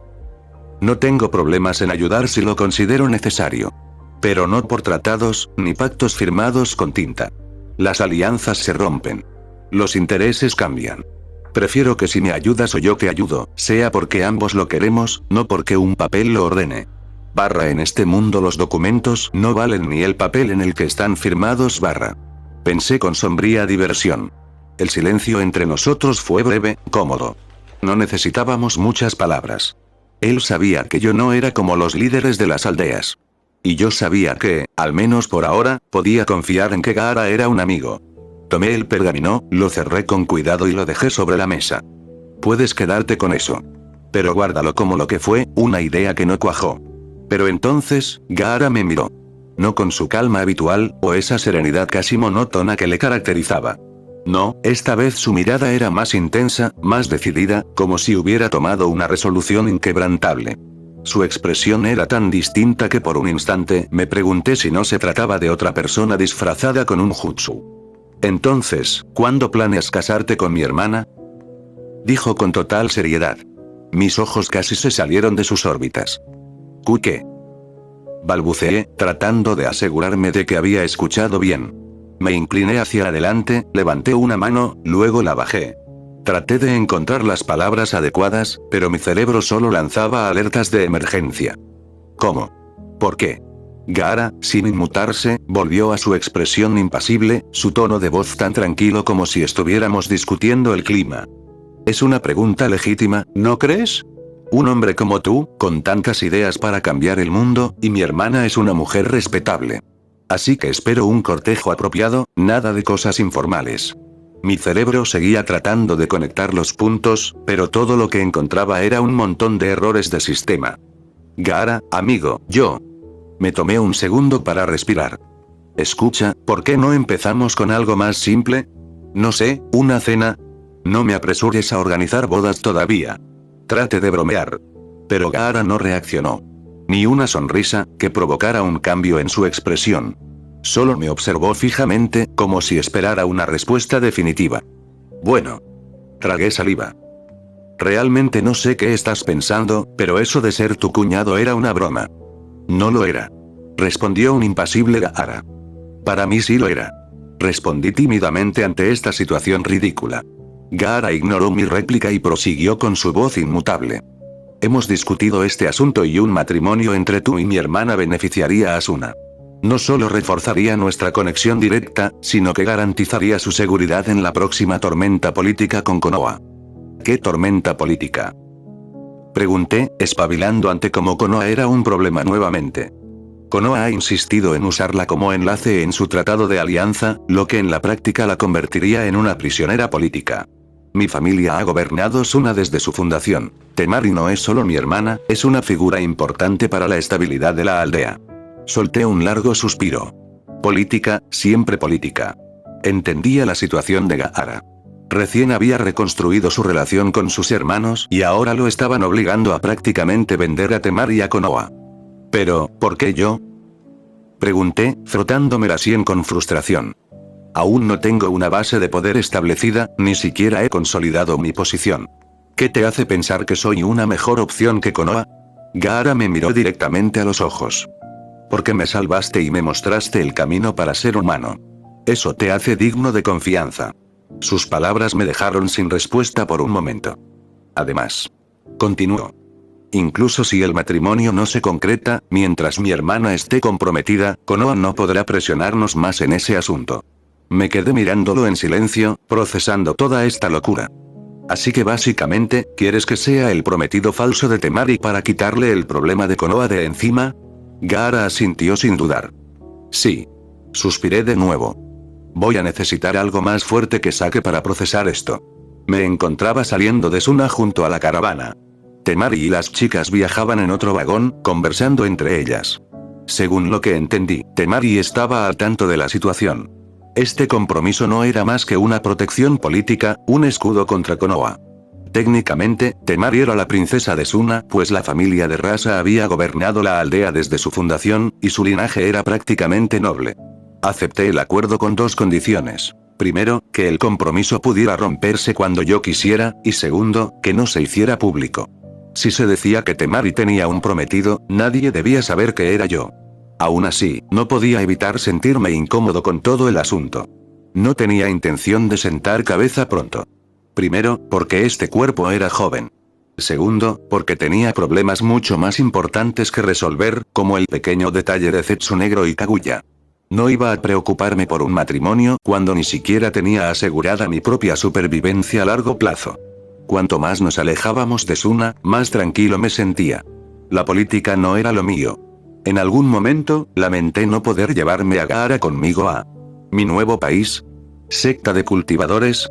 No tengo problemas en ayudar si lo considero necesario. Pero no por tratados, ni pactos firmados con tinta. Las alianzas se rompen. Los intereses cambian. Prefiero que si me ayudas o yo te ayudo, sea porque ambos lo queremos, no porque un papel lo ordene. En este mundo los documentos no valen ni el papel en el que están firmados. Pensé con sombría diversión. El silencio entre nosotros fue breve, cómodo. No necesitábamos muchas palabras. Él sabía que yo no era como los líderes de las aldeas. Y yo sabía que, al menos por ahora, podía confiar en que Gaara era un amigo. Tomé el pergamino, lo cerré con cuidado y lo dejé sobre la mesa. Puedes quedarte con eso. Pero guárdalo como lo que fue, una idea que no cuajó. Pero entonces, Gaara me miró. No con su calma habitual, o esa serenidad casi monótona que le caracterizaba. No, esta vez su mirada era más intensa, más decidida, como si hubiera tomado una resolución inquebrantable. Su expresión era tan distinta que por un instante me pregunté si no se trataba de otra persona disfrazada con un jutsu. Entonces, ¿cuándo planeas casarte con mi hermana? Dijo con total seriedad. Mis ojos casi se salieron de sus órbitas. ¿Qué? Balbuceé, tratando de asegurarme de que había escuchado bien. Me incliné hacia adelante, levanté una mano, luego la bajé. Traté de encontrar las palabras adecuadas, pero mi cerebro solo lanzaba alertas de emergencia. ¿Cómo? ¿Por qué? Gaara, sin inmutarse, volvió a su expresión impasible, su tono de voz tan tranquilo como si estuviéramos discutiendo el clima. Es una pregunta legítima, ¿no crees? Un hombre como tú, con tantas ideas para cambiar el mundo, y mi hermana es una mujer respetable. Así que espero un cortejo apropiado, nada de cosas informales. Mi cerebro seguía tratando de conectar los puntos, pero todo lo que encontraba era un montón de errores de sistema. Gaara, amigo, yo. Me tomé un segundo para respirar. Escucha, ¿por qué no empezamos con algo más simple? No sé, una cena. No me apresures a organizar bodas todavía. Trate de bromear. Pero Gaara no reaccionó. Ni una sonrisa, que provocara un cambio en su expresión. Solo me observó fijamente, como si esperara una respuesta definitiva. Bueno. Tragué saliva. Realmente no sé qué estás pensando, pero eso de ser tu cuñado era una broma. No lo era. Respondió un impasible Gaara. Para mí sí lo era. Respondí tímidamente ante esta situación ridícula. Gaara ignoró mi réplica y prosiguió con su voz inmutable. Hemos discutido este asunto y un matrimonio entre tú y mi hermana beneficiaría a Asuna. No solo reforzaría nuestra conexión directa, sino que garantizaría su seguridad en la próxima tormenta política con Konoha. ¿Qué tormenta política?, pregunté, espabilando ante cómo Konoha era un problema nuevamente. Konoha ha insistido en usarla como enlace en su tratado de alianza, lo que en la práctica la convertiría en una prisionera política. Mi familia ha gobernado Suna desde su fundación. Temari no es solo mi hermana, es una figura importante para la estabilidad de la aldea. Solté un largo suspiro. Política, siempre política. Entendía la situación de Gaara. Recién había reconstruido su relación con sus hermanos y ahora lo estaban obligando a prácticamente vender a Temari y a Konoha. Pero, ¿por qué yo?, pregunté, frotándome la sien con frustración. Aún no tengo una base de poder establecida, ni siquiera he consolidado mi posición. ¿Qué te hace pensar que soy una mejor opción que Konoha? Gaara me miró directamente a los ojos. Porque me salvaste y me mostraste el camino para ser humano. Eso te hace digno de confianza. Sus palabras me dejaron sin respuesta por un momento. Además, continuó. Incluso si el matrimonio no se concreta, mientras mi hermana esté comprometida, Konoha no podrá presionarnos más en ese asunto. Me quedé mirándolo en silencio, procesando toda esta locura. Así que básicamente, ¿quieres que sea el prometido falso de Temari para quitarle el problema de Konoha de encima? Gaara asintió sin dudar. Sí. Suspiré de nuevo. Voy a necesitar algo más fuerte que saque para procesar esto. Me encontraba saliendo de Suna junto a la caravana. Temari y las chicas viajaban en otro vagón, conversando entre ellas. Según lo que entendí, Temari estaba al tanto de la situación. Este compromiso no era más que una protección política, un escudo contra Konoha. Técnicamente, Temari era la princesa de Suna, pues la familia de Rasa había gobernado la aldea desde su fundación, y su linaje era prácticamente noble. Acepté el acuerdo con dos condiciones. Primero, que el compromiso pudiera romperse cuando yo quisiera, y segundo, que no se hiciera público. Si se decía que Temari tenía un prometido, nadie debía saber que era yo. Aún así, no podía evitar sentirme incómodo con todo el asunto. No tenía intención de sentar cabeza pronto. Primero, porque este cuerpo era joven. Segundo, porque tenía problemas mucho más importantes que resolver, como el pequeño detalle de Zetsunegro y Kaguya. No iba a preocuparme por un matrimonio, cuando ni siquiera tenía asegurada mi propia supervivencia a largo plazo. Cuanto más nos alejábamos de Suna, más tranquilo me sentía. La política no era lo mío. En algún momento, lamenté no poder llevarme a Gaara conmigo a mi nuevo país. Secta de cultivadores.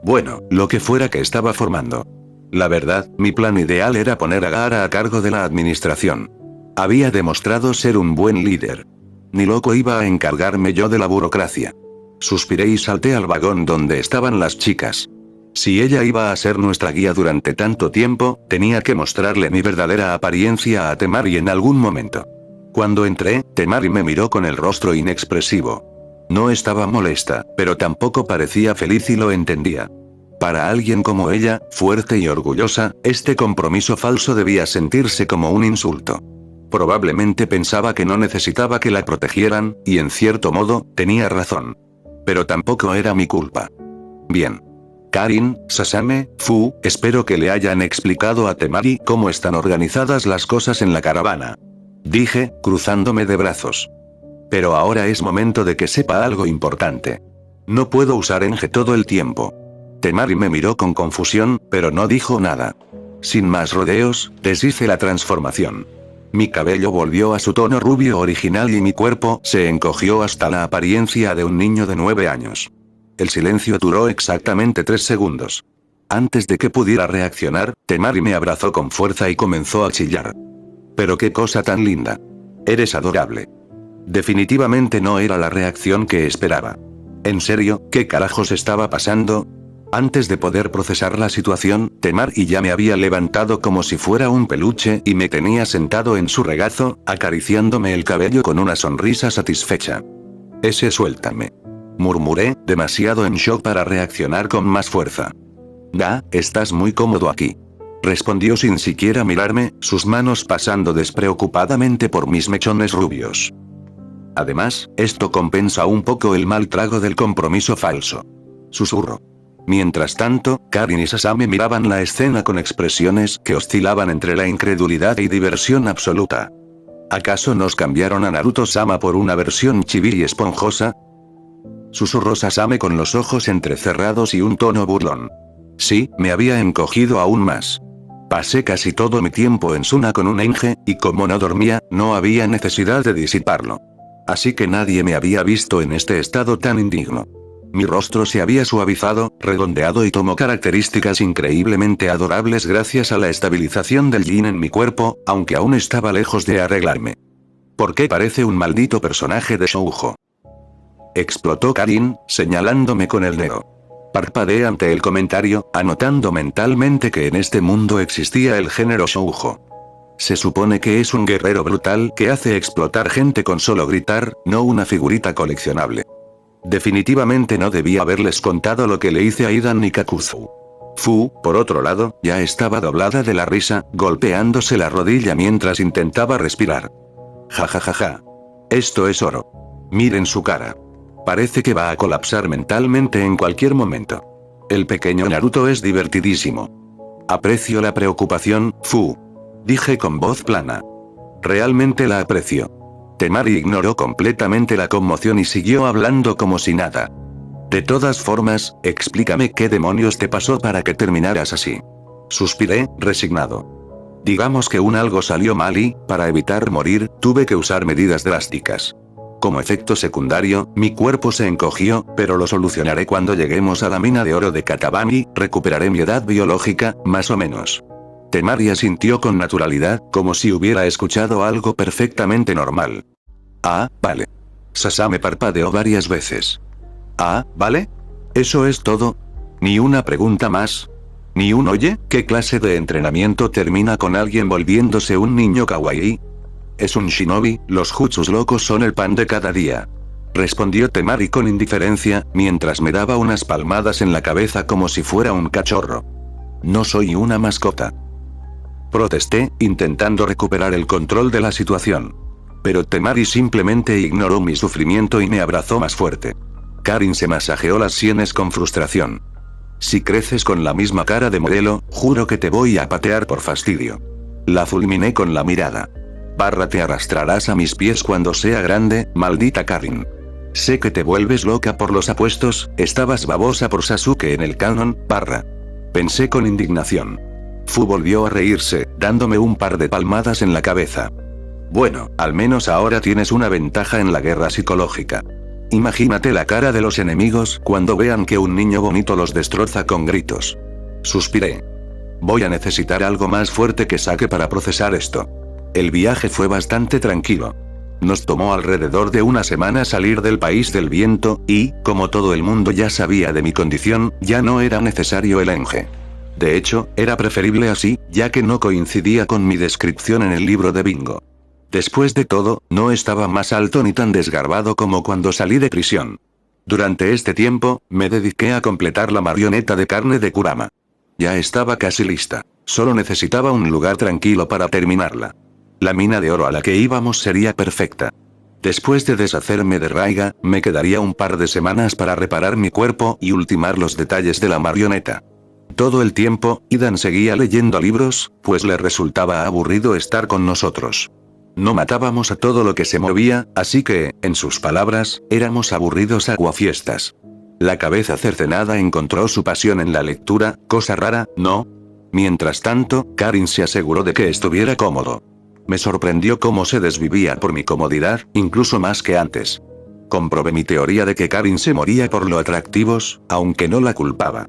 Bueno, lo que fuera que estaba formando. La verdad, mi plan ideal era poner a Gaara a cargo de la administración. Había demostrado ser un buen líder. Ni loco iba a encargarme yo de la burocracia. Suspiré y salté al vagón donde estaban las chicas. Si ella iba a ser nuestra guía durante tanto tiempo, tenía que mostrarle mi verdadera apariencia a Temari en algún momento. Cuando entré, Temari me miró con el rostro inexpresivo. No estaba molesta, pero tampoco parecía feliz y lo entendía. Para alguien como ella, fuerte y orgullosa, este compromiso falso debía sentirse como un insulto. Probablemente pensaba que no necesitaba que la protegieran, y en cierto modo, tenía razón. Pero tampoco era mi culpa. Bien. Karin, Sasame, Fu, espero que le hayan explicado a Temari cómo están organizadas las cosas en la caravana. Dije, cruzándome de brazos. Pero ahora es momento de que sepa algo importante. No puedo usar Enge todo el tiempo. Temari me miró con confusión, pero no dijo nada. Sin más rodeos, deshice la transformación. Mi cabello volvió a su tono rubio original y mi cuerpo se encogió hasta la apariencia de un niño de 9 años. El silencio duró exactamente 3 segundos. Antes de que pudiera reaccionar, Temari me abrazó con fuerza y comenzó a chillar. Pero qué cosa tan linda. Eres adorable. Definitivamente no era la reacción que esperaba. ¿En serio, qué carajos estaba pasando? Antes de poder procesar la situación, Temari ya me había levantado como si fuera un peluche y me tenía sentado en su regazo, acariciándome el cabello con una sonrisa satisfecha. Suéltame. Murmuré, demasiado en shock para reaccionar con más fuerza. Estás muy cómodo aquí. Respondió sin siquiera mirarme, sus manos pasando despreocupadamente por mis mechones rubios. Además, esto compensa un poco el mal trago del compromiso falso. Susurro. Mientras tanto, Karin y Sasame miraban la escena con expresiones que oscilaban entre la incredulidad y diversión absoluta. ¿Acaso nos cambiaron a Naruto-sama por una versión chibi y esponjosa? Susurró Sasame con los ojos entrecerrados y un tono burlón. Sí, me había encogido aún más. Pasé casi todo mi tiempo en Suna con un Enge, y como no dormía, no había necesidad de disiparlo. Así que nadie me había visto en este estado tan indigno. Mi rostro se había suavizado, redondeado y tomó características increíblemente adorables gracias a la estabilización del yin en mi cuerpo, aunque aún estaba lejos de arreglarme. ¿Por qué parece un maldito personaje de shoujo? Explotó Karin, señalándome con el dedo. Parpadeé ante el comentario, anotando mentalmente que en este mundo existía el género shoujo. Se supone que es un guerrero brutal que hace explotar gente con solo gritar, no una figurita coleccionable. Definitivamente no debía haberles contado lo que le hice a Idan y Kakuzu. Fu, por otro lado, ya estaba doblada de la risa, golpeándose la rodilla mientras intentaba respirar. Ja ja ja ja. Esto es oro. Miren su cara. Parece que va a colapsar mentalmente en cualquier momento. El pequeño Naruto es divertidísimo. Aprecio la preocupación, Fu. Dije con voz plana. Realmente la aprecio. Temari ignoró completamente la conmoción y siguió hablando como si nada. De todas formas, explícame qué demonios te pasó para que terminaras así. Suspiré, resignado. Digamos que algo salió mal y, para evitar morir, tuve que usar medidas drásticas. Como efecto secundario, mi cuerpo se encogió, pero lo solucionaré cuando lleguemos a la mina de oro de Katabami, recuperaré mi edad biológica, más o menos. Temari asintió con naturalidad, como si hubiera escuchado algo perfectamente normal. Ah, vale. Sasame parpadeó varias veces. Ah, ¿vale? ¿Eso es todo? ¿Ni una pregunta más? ¿Ni un oye? ¿Qué clase de entrenamiento termina con alguien volviéndose un niño kawaii? Es un shinobi, los jutsus locos son el pan de cada día. Respondió Temari con indiferencia, mientras me daba unas palmadas en la cabeza como si fuera un cachorro. No soy una mascota. Protesté, intentando recuperar el control de la situación. Pero Temari simplemente ignoró mi sufrimiento y me abrazó más fuerte. Karin se masajeó las sienes con frustración. Si creces con la misma cara de modelo, juro que te voy a patear por fastidio. La fulminé con la mirada. Te arrastrarás a mis pies cuando sea grande, maldita Karin. Sé que te vuelves loca por los apuestos, estabas babosa por Sasuke en el canon, Pensé con indignación. Fu volvió a reírse, dándome un par de palmadas en la cabeza. Bueno, al menos ahora tienes una ventaja en la guerra psicológica. Imagínate la cara de los enemigos cuando vean que un niño bonito los destroza con gritos. Suspiré. Voy a necesitar algo más fuerte que Sake para procesar esto. El viaje fue bastante tranquilo. Nos tomó alrededor de una semana salir del país del viento, y, como todo el mundo ya sabía de mi condición, ya no era necesario el Enge. De hecho, era preferible así, ya que no coincidía con mi descripción en el libro de Bingo. Después de todo, no estaba más alto ni tan desgarbado como cuando salí de prisión. Durante este tiempo, me dediqué a completar la marioneta de carne de Kurama. Ya estaba casi lista. Solo necesitaba un lugar tranquilo para terminarla. La mina de oro a la que íbamos sería perfecta. Después de deshacerme de Raiga, me quedaría un par de semanas para reparar mi cuerpo y ultimar los detalles de la marioneta. Todo el tiempo, Idan seguía leyendo libros, pues le resultaba aburrido estar con nosotros. No matábamos a todo lo que se movía, así que, en sus palabras, éramos aburridos aguafiestas. La cabeza cercenada encontró su pasión en la lectura, cosa rara, ¿no? Mientras tanto, Karin se aseguró de que estuviera cómodo. Me sorprendió cómo se desvivía por mi comodidad, incluso más que antes. Comprobé mi teoría de que Karin se moría por lo atractivos, aunque no la culpaba.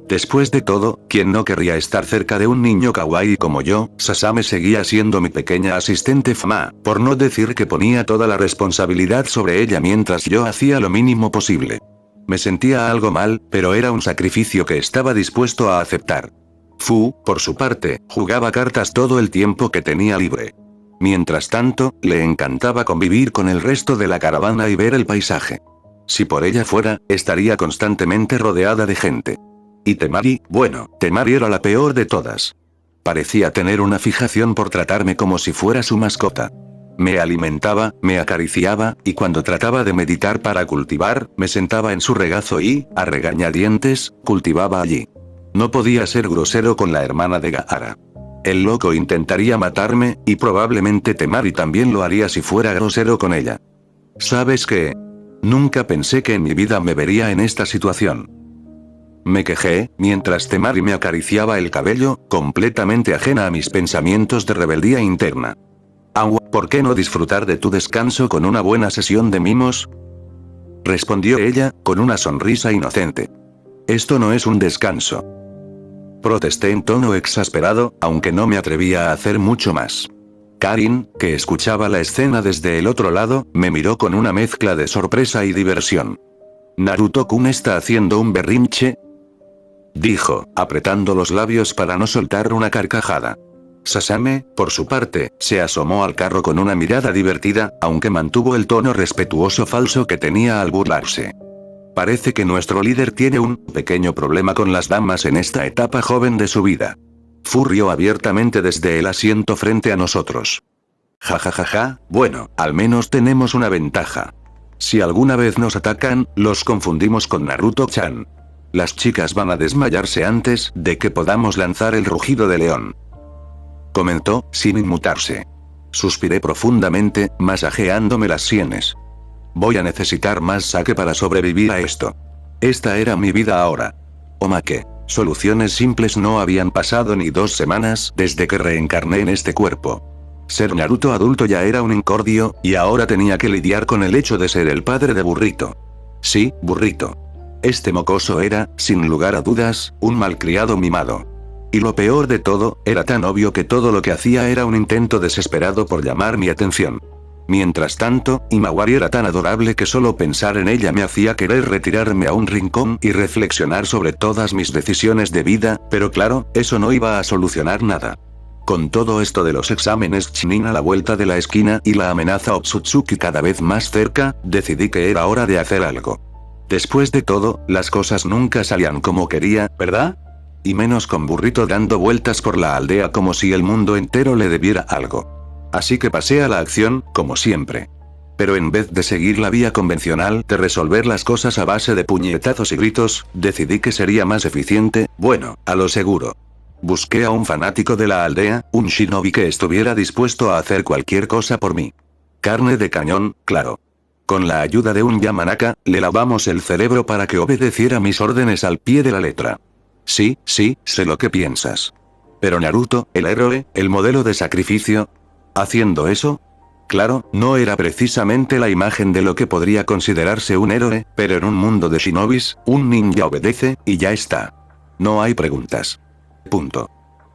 Después de todo, ¿quién no querría estar cerca de un niño kawaii como yo? Sasame seguía siendo mi pequeña asistente Fama, por no decir que ponía toda la responsabilidad sobre ella mientras yo hacía lo mínimo posible. Me sentía algo mal, pero era un sacrificio que estaba dispuesto a aceptar. Fu, por su parte, jugaba cartas todo el tiempo que tenía libre. Mientras tanto, le encantaba convivir con el resto de la caravana y ver el paisaje. Si por ella fuera, estaría constantemente rodeada de gente. Y Temari, bueno, Temari era la peor de todas. Parecía tener una fijación por tratarme como si fuera su mascota. Me alimentaba, me acariciaba, y cuando trataba de meditar para cultivar, me sentaba en su regazo y, a regañadientes, cultivaba allí. No podía ser grosero con la hermana de Gaara. El loco intentaría matarme, y probablemente Temari también lo haría si fuera grosero con ella. ¿Sabes qué? Nunca pensé que en mi vida me vería en esta situación. Me quejé, mientras Temari me acariciaba el cabello, completamente ajena a mis pensamientos de rebeldía interna. Agua, ¿por qué no disfrutar de tu descanso con una buena sesión de mimos? Respondió ella, con una sonrisa inocente. Esto no es un descanso. Protesté en tono exasperado, aunque no me atrevía a hacer mucho más. Karin, que escuchaba la escena desde el otro lado, me miró con una mezcla de sorpresa y diversión. ¿Naruto-kun está haciendo un berrinche?, dijo, apretando los labios para no soltar una carcajada. Sasame, por su parte, se asomó al carro con una mirada divertida, aunque mantuvo el tono respetuoso falso que tenía al burlarse. Parece que nuestro líder tiene un pequeño problema con las damas en esta etapa joven de su vida. Furrió abiertamente desde el asiento frente a nosotros. Ja, bueno, al menos tenemos una ventaja. Si alguna vez nos atacan, los confundimos con Naruto-chan. Las chicas van a desmayarse antes de que podamos lanzar el rugido de león. Comentó, sin inmutarse. Suspiré profundamente, masajeándome las sienes. Voy a necesitar más sake para sobrevivir a esto. Esta era mi vida ahora. Omake. Soluciones simples. No habían pasado ni 2 semanas desde que reencarné en este cuerpo. Ser Naruto adulto ya era un incordio, y ahora tenía que lidiar con el hecho de ser el padre de Burrito. Sí, Burrito. Este mocoso era, sin lugar a dudas, un malcriado mimado. Y lo peor de todo, era tan obvio que todo lo que hacía era un intento desesperado por llamar mi atención. Mientras tanto, Imawari era tan adorable que solo pensar en ella me hacía querer retirarme a un rincón y reflexionar sobre todas mis decisiones de vida, pero claro, eso no iba a solucionar nada. Con todo esto de los exámenes Chunin a la vuelta de la esquina y la amenaza Otsutsuki cada vez más cerca, decidí que era hora de hacer algo. Después de todo, las cosas nunca salían como quería, ¿verdad? Y menos con Burrito dando vueltas por la aldea como si el mundo entero le debiera algo. Así que pasé a la acción, como siempre. Pero en vez de seguir la vía convencional de resolver las cosas a base de puñetazos y gritos, decidí que sería más eficiente, bueno, a lo seguro. Busqué a un fanático de la aldea, un shinobi que estuviera dispuesto a hacer cualquier cosa por mí. Carne de cañón, claro. Con la ayuda de un Yamanaka, le lavamos el cerebro para que obedeciera mis órdenes al pie de la letra. Sí, sé lo que piensas. Pero Naruto, el héroe, el modelo de sacrificio, ¿haciendo eso? Claro, no era precisamente la imagen de lo que podría considerarse un héroe, pero en un mundo de shinobis, un ninja obedece, y ya está. No hay preguntas. Punto.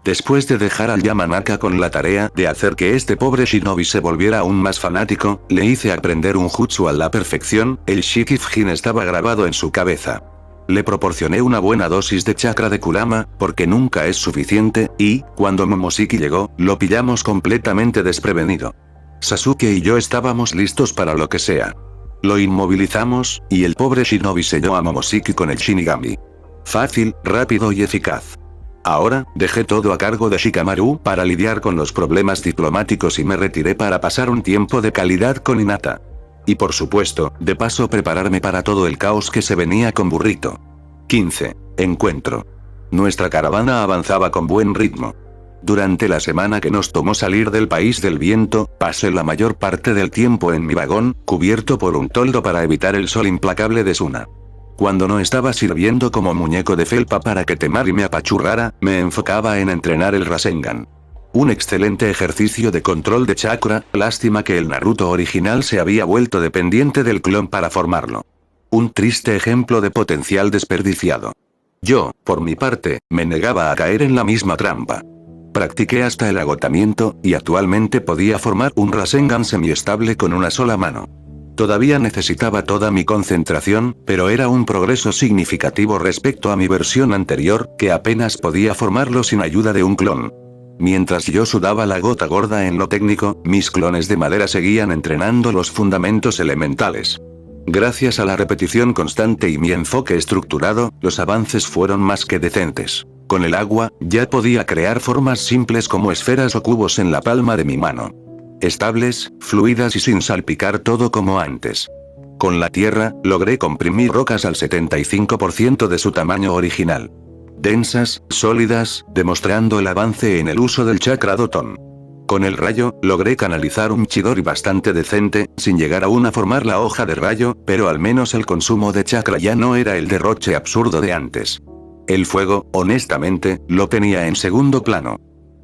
Después de dejar al Yamanaka con la tarea de hacer que este pobre shinobi se volviera aún más fanático, le hice aprender un jutsu a la perfección, el Shikifujin estaba grabado en su cabeza. Le proporcioné una buena dosis de chakra de Kurama, porque nunca es suficiente, y, cuando Momoshiki llegó, lo pillamos completamente desprevenido. Sasuke y yo estábamos listos para lo que sea. Lo inmovilizamos, y el pobre shinobi selló a Momoshiki con el Shinigami. Fácil, rápido y eficaz. Ahora, dejé todo a cargo de Shikamaru para lidiar con los problemas diplomáticos y me retiré para pasar un tiempo de calidad con Hinata. Y por supuesto, de paso prepararme para todo el caos que se venía con Burrito. 15. Encuentro. Nuestra caravana avanzaba con buen ritmo. Durante la semana que nos tomó salir del país del viento, pasé la mayor parte del tiempo en mi vagón, cubierto por un toldo para evitar el sol implacable de Suna. Cuando no estaba sirviendo como muñeco de felpa para que Temari me apachurrara, me enfocaba en entrenar el Rasengan. Un excelente ejercicio de control de chakra, lástima que el Naruto original se había vuelto dependiente del clon para formarlo. Un triste ejemplo de potencial desperdiciado. Yo, por mi parte, me negaba a caer en la misma trampa. Practiqué hasta el agotamiento, y actualmente podía formar un Rasengan semiestable con una sola mano. Todavía necesitaba toda mi concentración, pero era un progreso significativo respecto a mi versión anterior, que apenas podía formarlo sin ayuda de un clon. Mientras yo sudaba la gota gorda en lo técnico, mis clones de madera seguían entrenando los fundamentos elementales. Gracias a la repetición constante y mi enfoque estructurado, los avances fueron más que decentes. Con el agua, ya podía crear formas simples como esferas o cubos en la palma de mi mano. estables, fluidas y sin salpicar todo como antes. Con la tierra, logré comprimir rocas al 75% de su tamaño original. Densas, sólidas, demostrando el avance en el uso del chakra Doton. Con el rayo, logré canalizar un Chidori bastante decente, sin llegar aún a formar la hoja de rayo, pero al menos el consumo de chakra ya no era el derroche absurdo de antes. El fuego, honestamente, lo tenía en segundo plano.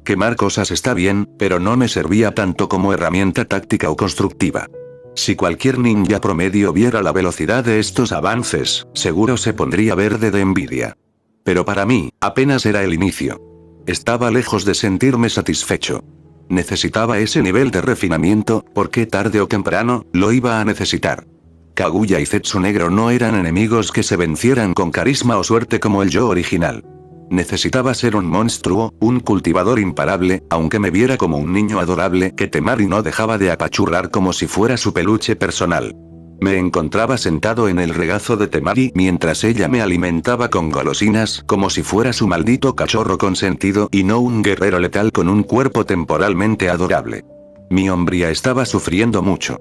Quemar cosas está bien, pero no me servía tanto como herramienta táctica o constructiva. Si cualquier ninja promedio viera la velocidad de estos avances, seguro se pondría verde de envidia. Pero para mí, apenas era el inicio. Estaba lejos de sentirme satisfecho. Necesitaba ese nivel de refinamiento, porque tarde o temprano, lo iba a necesitar. Kaguya y Zetsu Negro no eran enemigos que se vencieran con carisma o suerte como el yo original. Necesitaba ser un monstruo, un cultivador imparable, aunque me viera como un niño adorable que Temari no dejaba de apachurrar como si fuera su peluche personal. Me encontraba sentado en el regazo de Temari mientras ella me alimentaba con golosinas como si fuera su maldito cachorro consentido y no un guerrero letal con un cuerpo temporalmente adorable. Mi hombría estaba sufriendo mucho.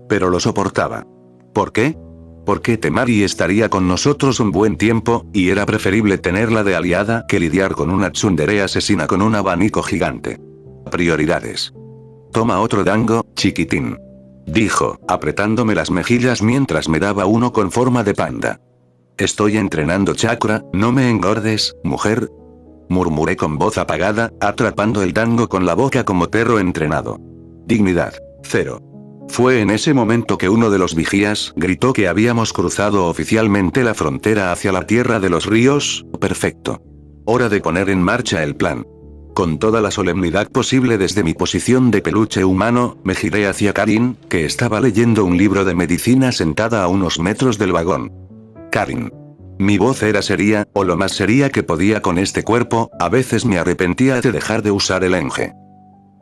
Pero lo soportaba. ¿Por qué? Porque Temari estaría con nosotros un buen tiempo, y era preferible tenerla de aliada que lidiar con una tsundere asesina con un abanico gigante. Prioridades. Toma otro dango, chiquitín. Dijo, apretándome las mejillas mientras me daba uno con forma de panda. Estoy entrenando chakra, no me engordes, mujer. Murmuré con voz apagada, atrapando el dango con la boca como perro entrenado. Dignidad. 0. Fue en ese momento que uno de los vigías gritó que habíamos cruzado oficialmente la frontera hacia la tierra de los ríos. Perfecto. Hora de poner en marcha el plan. Con toda la solemnidad posible desde mi posición de peluche humano, me giré hacia Karin, que estaba leyendo un libro de medicina sentada a unos metros del vagón. Karin. Mi voz era seria, o lo más seria que podía con este cuerpo, a veces me arrepentía de dejar de usar el enge.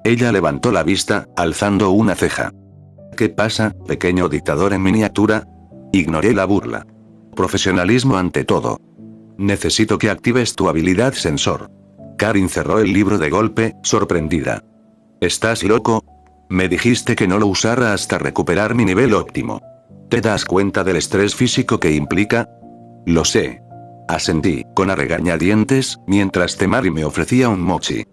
Ella levantó la vista, alzando una ceja. ¿Qué pasa, pequeño dictador en miniatura? Ignoré la burla. Profesionalismo ante todo. Necesito que actives tu habilidad sensor. Karin cerró el libro de golpe, sorprendida. ¿Estás loco? Me dijiste que no lo usara hasta recuperar mi nivel óptimo. ¿Te das cuenta del estrés físico que implica? Lo sé. Asentí, con a regañadientes, mientras Temari me ofrecía un mochi.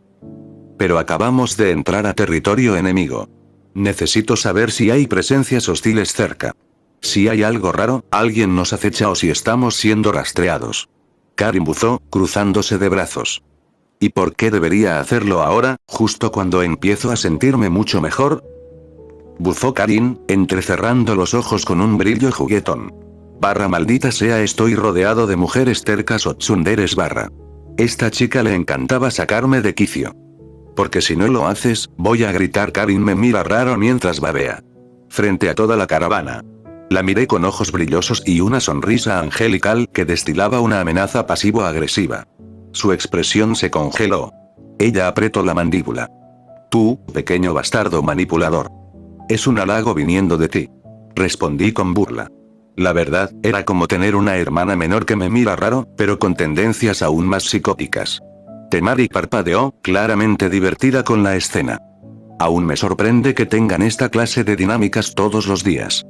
Pero acabamos de entrar a territorio enemigo. Necesito saber si hay presencias hostiles cerca. Si hay algo raro, alguien nos acecha o si estamos siendo rastreados. Karin buzó, cruzándose de brazos. ¿Y por qué debería hacerlo ahora, justo cuando empiezo a sentirme mucho mejor? Buzó Karin, entrecerrando los ojos con un brillo juguetón. Barra maldita sea, estoy rodeado de mujeres tercas o tsunderes barra. Esta chica le encantaba sacarme de quicio. Porque si no lo haces, voy a gritar. Karin me mira raro mientras babea. Frente a toda la caravana. La miré con ojos brillosos y una sonrisa angelical que destilaba una amenaza pasivo-agresiva. Su expresión se congeló. Ella apretó la mandíbula. Tú, pequeño bastardo manipulador. Es un halago viniendo de ti. Respondí con burla. La verdad, era como tener una hermana menor que me mira raro, pero con tendencias aún más psicóticas. Temari parpadeó, claramente divertida con la escena. Aún me sorprende que tengan esta clase de dinámicas todos los días.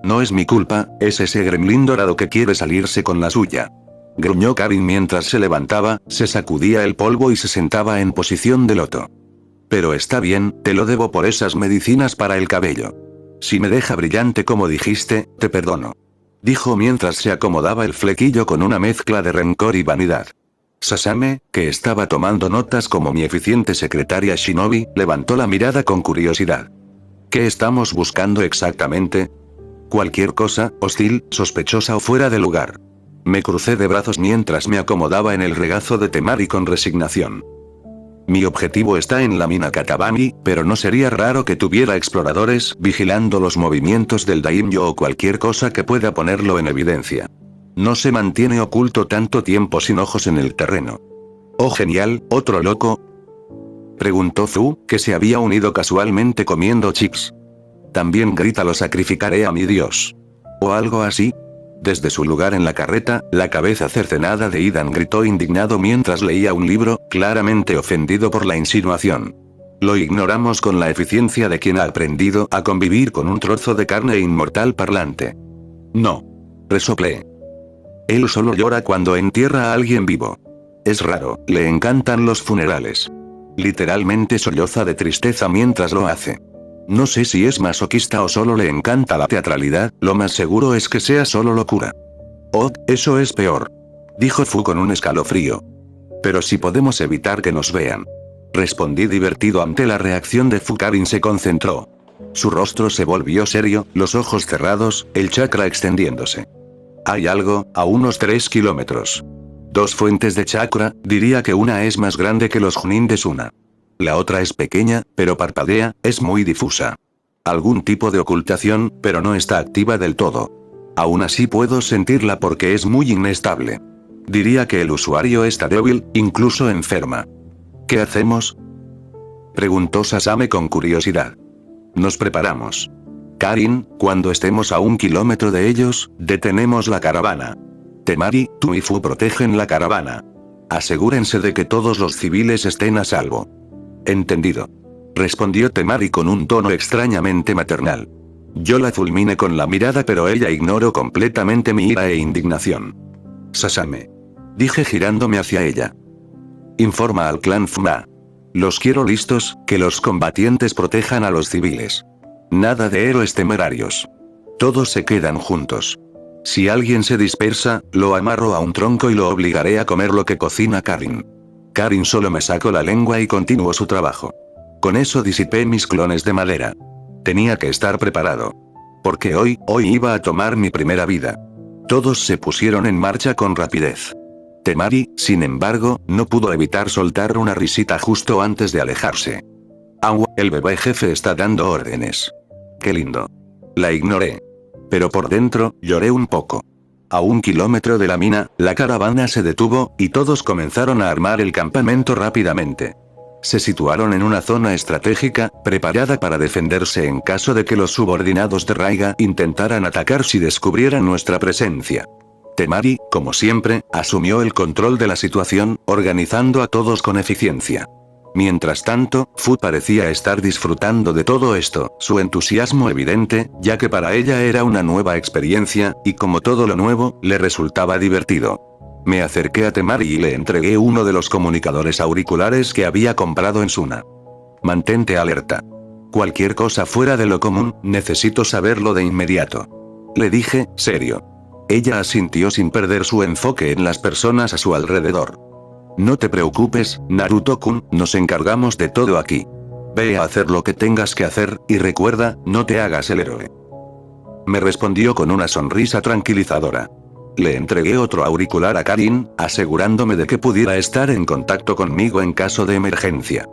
No es mi culpa, es ese gremlin dorado que quiere salirse con la suya. Gruñó Karin mientras se levantaba, se sacudía el polvo y se sentaba en posición de loto. Pero está bien, te lo debo por esas medicinas para el cabello. Si me deja brillante como dijiste, te perdono. Dijo mientras se acomodaba el flequillo con una mezcla de rencor y vanidad. Sasame, que estaba tomando notas como mi eficiente secretaria Shinobi, levantó la mirada con curiosidad. ¿Qué estamos buscando exactamente? Cualquier cosa, hostil, sospechosa o fuera de lugar. Me crucé de brazos mientras me acomodaba en el regazo de Temari con resignación. Mi objetivo está en la mina Katabami, pero no sería raro que tuviera exploradores vigilando los movimientos del daimyo o cualquier cosa que pueda ponerlo en evidencia. No se mantiene oculto tanto tiempo sin ojos en el terreno. Oh genial, ¿otro loco? Preguntó Zu, que se había unido casualmente comiendo chips. También grita lo sacrificaré a mi dios. O algo así. Desde su lugar en la carreta, la cabeza cercenada de Idan gritó indignado mientras leía un libro, claramente ofendido por la insinuación. Lo ignoramos con la eficiencia de quien ha aprendido a convivir con un trozo de carne inmortal parlante. No. Resoplé. Él solo llora cuando entierra a alguien vivo. Es raro, le encantan los funerales. Literalmente solloza de tristeza mientras lo hace. No sé si es masoquista o solo le encanta la teatralidad, lo más seguro es que sea solo locura. Oh, eso es peor. Dijo Fu con un escalofrío. Pero si podemos evitar que nos vean. Respondí divertido ante la reacción de Fu. Karin se concentró. Su rostro se volvió serio, los ojos cerrados, el chakra extendiéndose. Hay algo, a unos 3 kilómetros. 2 fuentes de chakra, diría que una es más grande que los Junin de Suna. La otra es pequeña, pero parpadea, es muy difusa. Algún tipo de ocultación, pero no está activa del todo. Aún así puedo sentirla porque es muy inestable. Diría que el usuario está débil, incluso enferma. ¿Qué hacemos? Preguntó Sasame con curiosidad. Nos preparamos. Karin, cuando estemos a 1 kilómetro de ellos, detenemos la caravana. Temari, tú y Fu protegen la caravana. Asegúrense de que todos los civiles estén a salvo. Entendido. Respondió Temari con un tono extrañamente maternal. Yo la fulminé con la mirada pero ella ignoró completamente mi ira e indignación. Sasame. Dije girándome hacia ella. Informa al clan Fuma. Los quiero listos, que los combatientes protejan a los civiles. Nada de héroes temerarios. Todos se quedan juntos. Si alguien se dispersa, lo amarro a un tronco y lo obligaré a comer lo que cocina Karin. Karin solo me sacó la lengua y continuó su trabajo. Con eso disipé mis clones de madera. Tenía que estar preparado. Porque hoy iba a tomar mi primera vida. Todos se pusieron en marcha con rapidez. Temari, sin embargo, no pudo evitar soltar una risita justo antes de alejarse. Agua, el bebé jefe está dando órdenes. Qué lindo. La ignoré. Pero por dentro, lloré un poco. A 1 kilómetro de la mina, la caravana se detuvo, y todos comenzaron a armar el campamento rápidamente. Se situaron en una zona estratégica, preparada para defenderse en caso de que los subordinados de Raiga intentaran atacar si descubrieran nuestra presencia. Temari, como siempre, asumió el control de la situación, organizando a todos con eficiencia. Mientras tanto, Fu parecía estar disfrutando de todo esto, su entusiasmo evidente, ya que para ella era una nueva experiencia, y como todo lo nuevo, le resultaba divertido. Me acerqué a Temari y le entregué uno de los comunicadores auriculares que había comprado en Suna. Mantente alerta. Cualquier cosa fuera de lo común, necesito saberlo de inmediato. Le dije, serio. Ella asintió sin perder su enfoque en las personas a su alrededor. No te preocupes, Naruto-kun, nos encargamos de todo aquí. Ve a hacer lo que tengas que hacer, y recuerda, no te hagas el héroe. Me respondió con una sonrisa tranquilizadora. Le entregué otro auricular a Karin, asegurándome de que pudiera estar en contacto conmigo en caso de emergencia.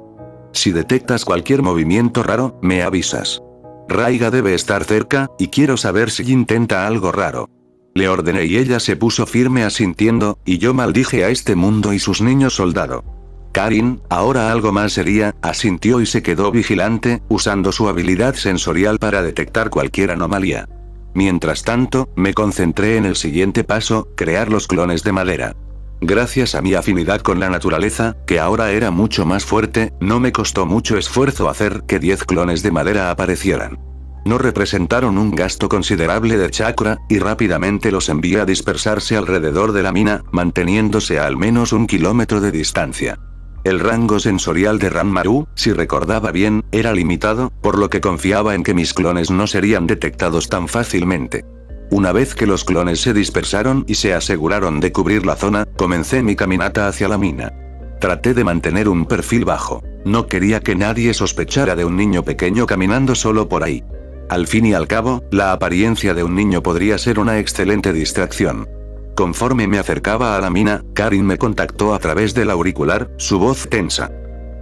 Si detectas cualquier movimiento raro, me avisas. Raiga debe estar cerca, y quiero saber si intenta algo raro. Le ordené y ella se puso firme asintiendo, y yo maldije a este mundo y sus niños soldado. Karin, ahora algo más sería, asintió y se quedó vigilante, usando su habilidad sensorial para detectar cualquier anomalía. Mientras tanto, me concentré en el siguiente paso, crear los clones de madera. Gracias a mi afinidad con la naturaleza, que ahora era mucho más fuerte, no me costó mucho esfuerzo hacer que 10 clones de madera aparecieran. No representaron un gasto considerable de chakra, y rápidamente los envié a dispersarse alrededor de la mina, manteniéndose a al menos 1 kilómetro de distancia. El rango sensorial de Ranmaru, si recordaba bien, era limitado, por lo que confiaba en que mis clones no serían detectados tan fácilmente. Una vez que los clones se dispersaron y se aseguraron de cubrir la zona, comencé mi caminata hacia la mina. Traté de mantener un perfil bajo. No quería que nadie sospechara de un niño pequeño caminando solo por ahí. Al fin y al cabo, la apariencia de un niño podría ser una excelente distracción. Conforme me acercaba a la mina, Karin me contactó a través del auricular, su voz tensa.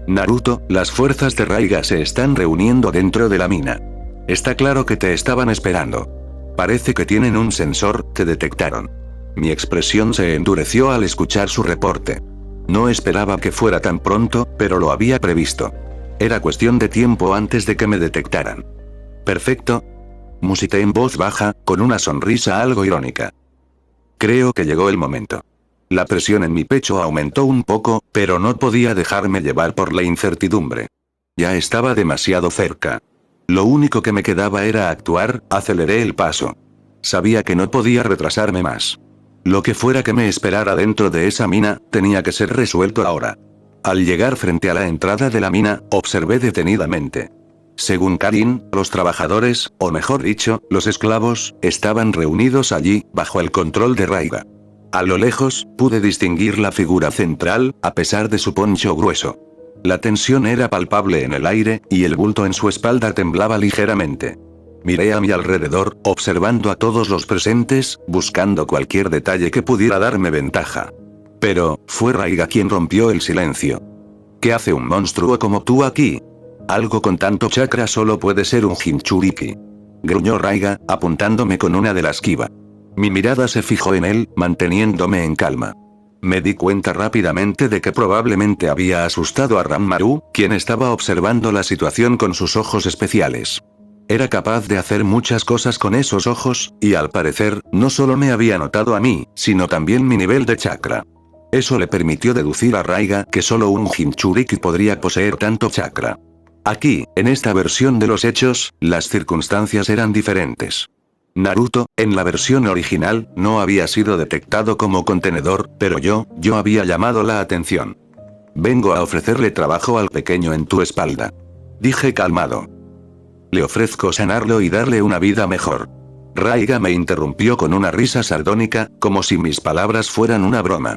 Naruto, las fuerzas de Raiga se están reuniendo dentro de la mina. Está claro que te estaban esperando. Parece que tienen un sensor, te detectaron. Mi expresión se endureció al escuchar su reporte. No esperaba que fuera tan pronto, pero lo había previsto. Era cuestión de tiempo antes de que me detectaran. Perfecto. Musité en voz baja, con una sonrisa algo irónica. Creo que llegó el momento. La presión en mi pecho aumentó un poco, pero no podía dejarme llevar por la incertidumbre. Ya estaba demasiado cerca. Lo único que me quedaba era actuar, aceleré el paso. Sabía que no podía retrasarme más. Lo que fuera que me esperara dentro de esa mina, tenía que ser resuelto ahora. Al llegar frente a la entrada de la mina, observé detenidamente. Según Karin, los trabajadores, o mejor dicho, los esclavos, estaban reunidos allí, bajo el control de Raiga. A lo lejos, pude distinguir la figura central, a pesar de su poncho grueso. La tensión era palpable en el aire, y el bulto en su espalda temblaba ligeramente. Miré a mi alrededor, observando a todos los presentes, buscando cualquier detalle que pudiera darme ventaja. Pero, fue Raiga quien rompió el silencio. ¿Qué hace un monstruo como tú aquí? Algo con tanto chakra solo puede ser un Jinchuriki. Gruñó Raiga, apuntándome con una de las kiba. Mi mirada se fijó en él, manteniéndome en calma. Me di cuenta rápidamente de que probablemente había asustado a Ranmaru, quien estaba observando la situación con sus ojos especiales. Era capaz de hacer muchas cosas con esos ojos, y al parecer, no solo me había notado a mí, sino también mi nivel de chakra. Eso le permitió deducir a Raiga que solo un Jinchuriki podría poseer tanto chakra. Aquí, en esta versión de los hechos, las circunstancias eran diferentes. Naruto, en la versión original, no había sido detectado como contenedor, pero yo había llamado la atención. Vengo a ofrecerle trabajo al pequeño en tu espalda. Dije calmado. Le ofrezco sanarlo y darle una vida mejor. Raiga me interrumpió con una risa sardónica, como si mis palabras fueran una broma.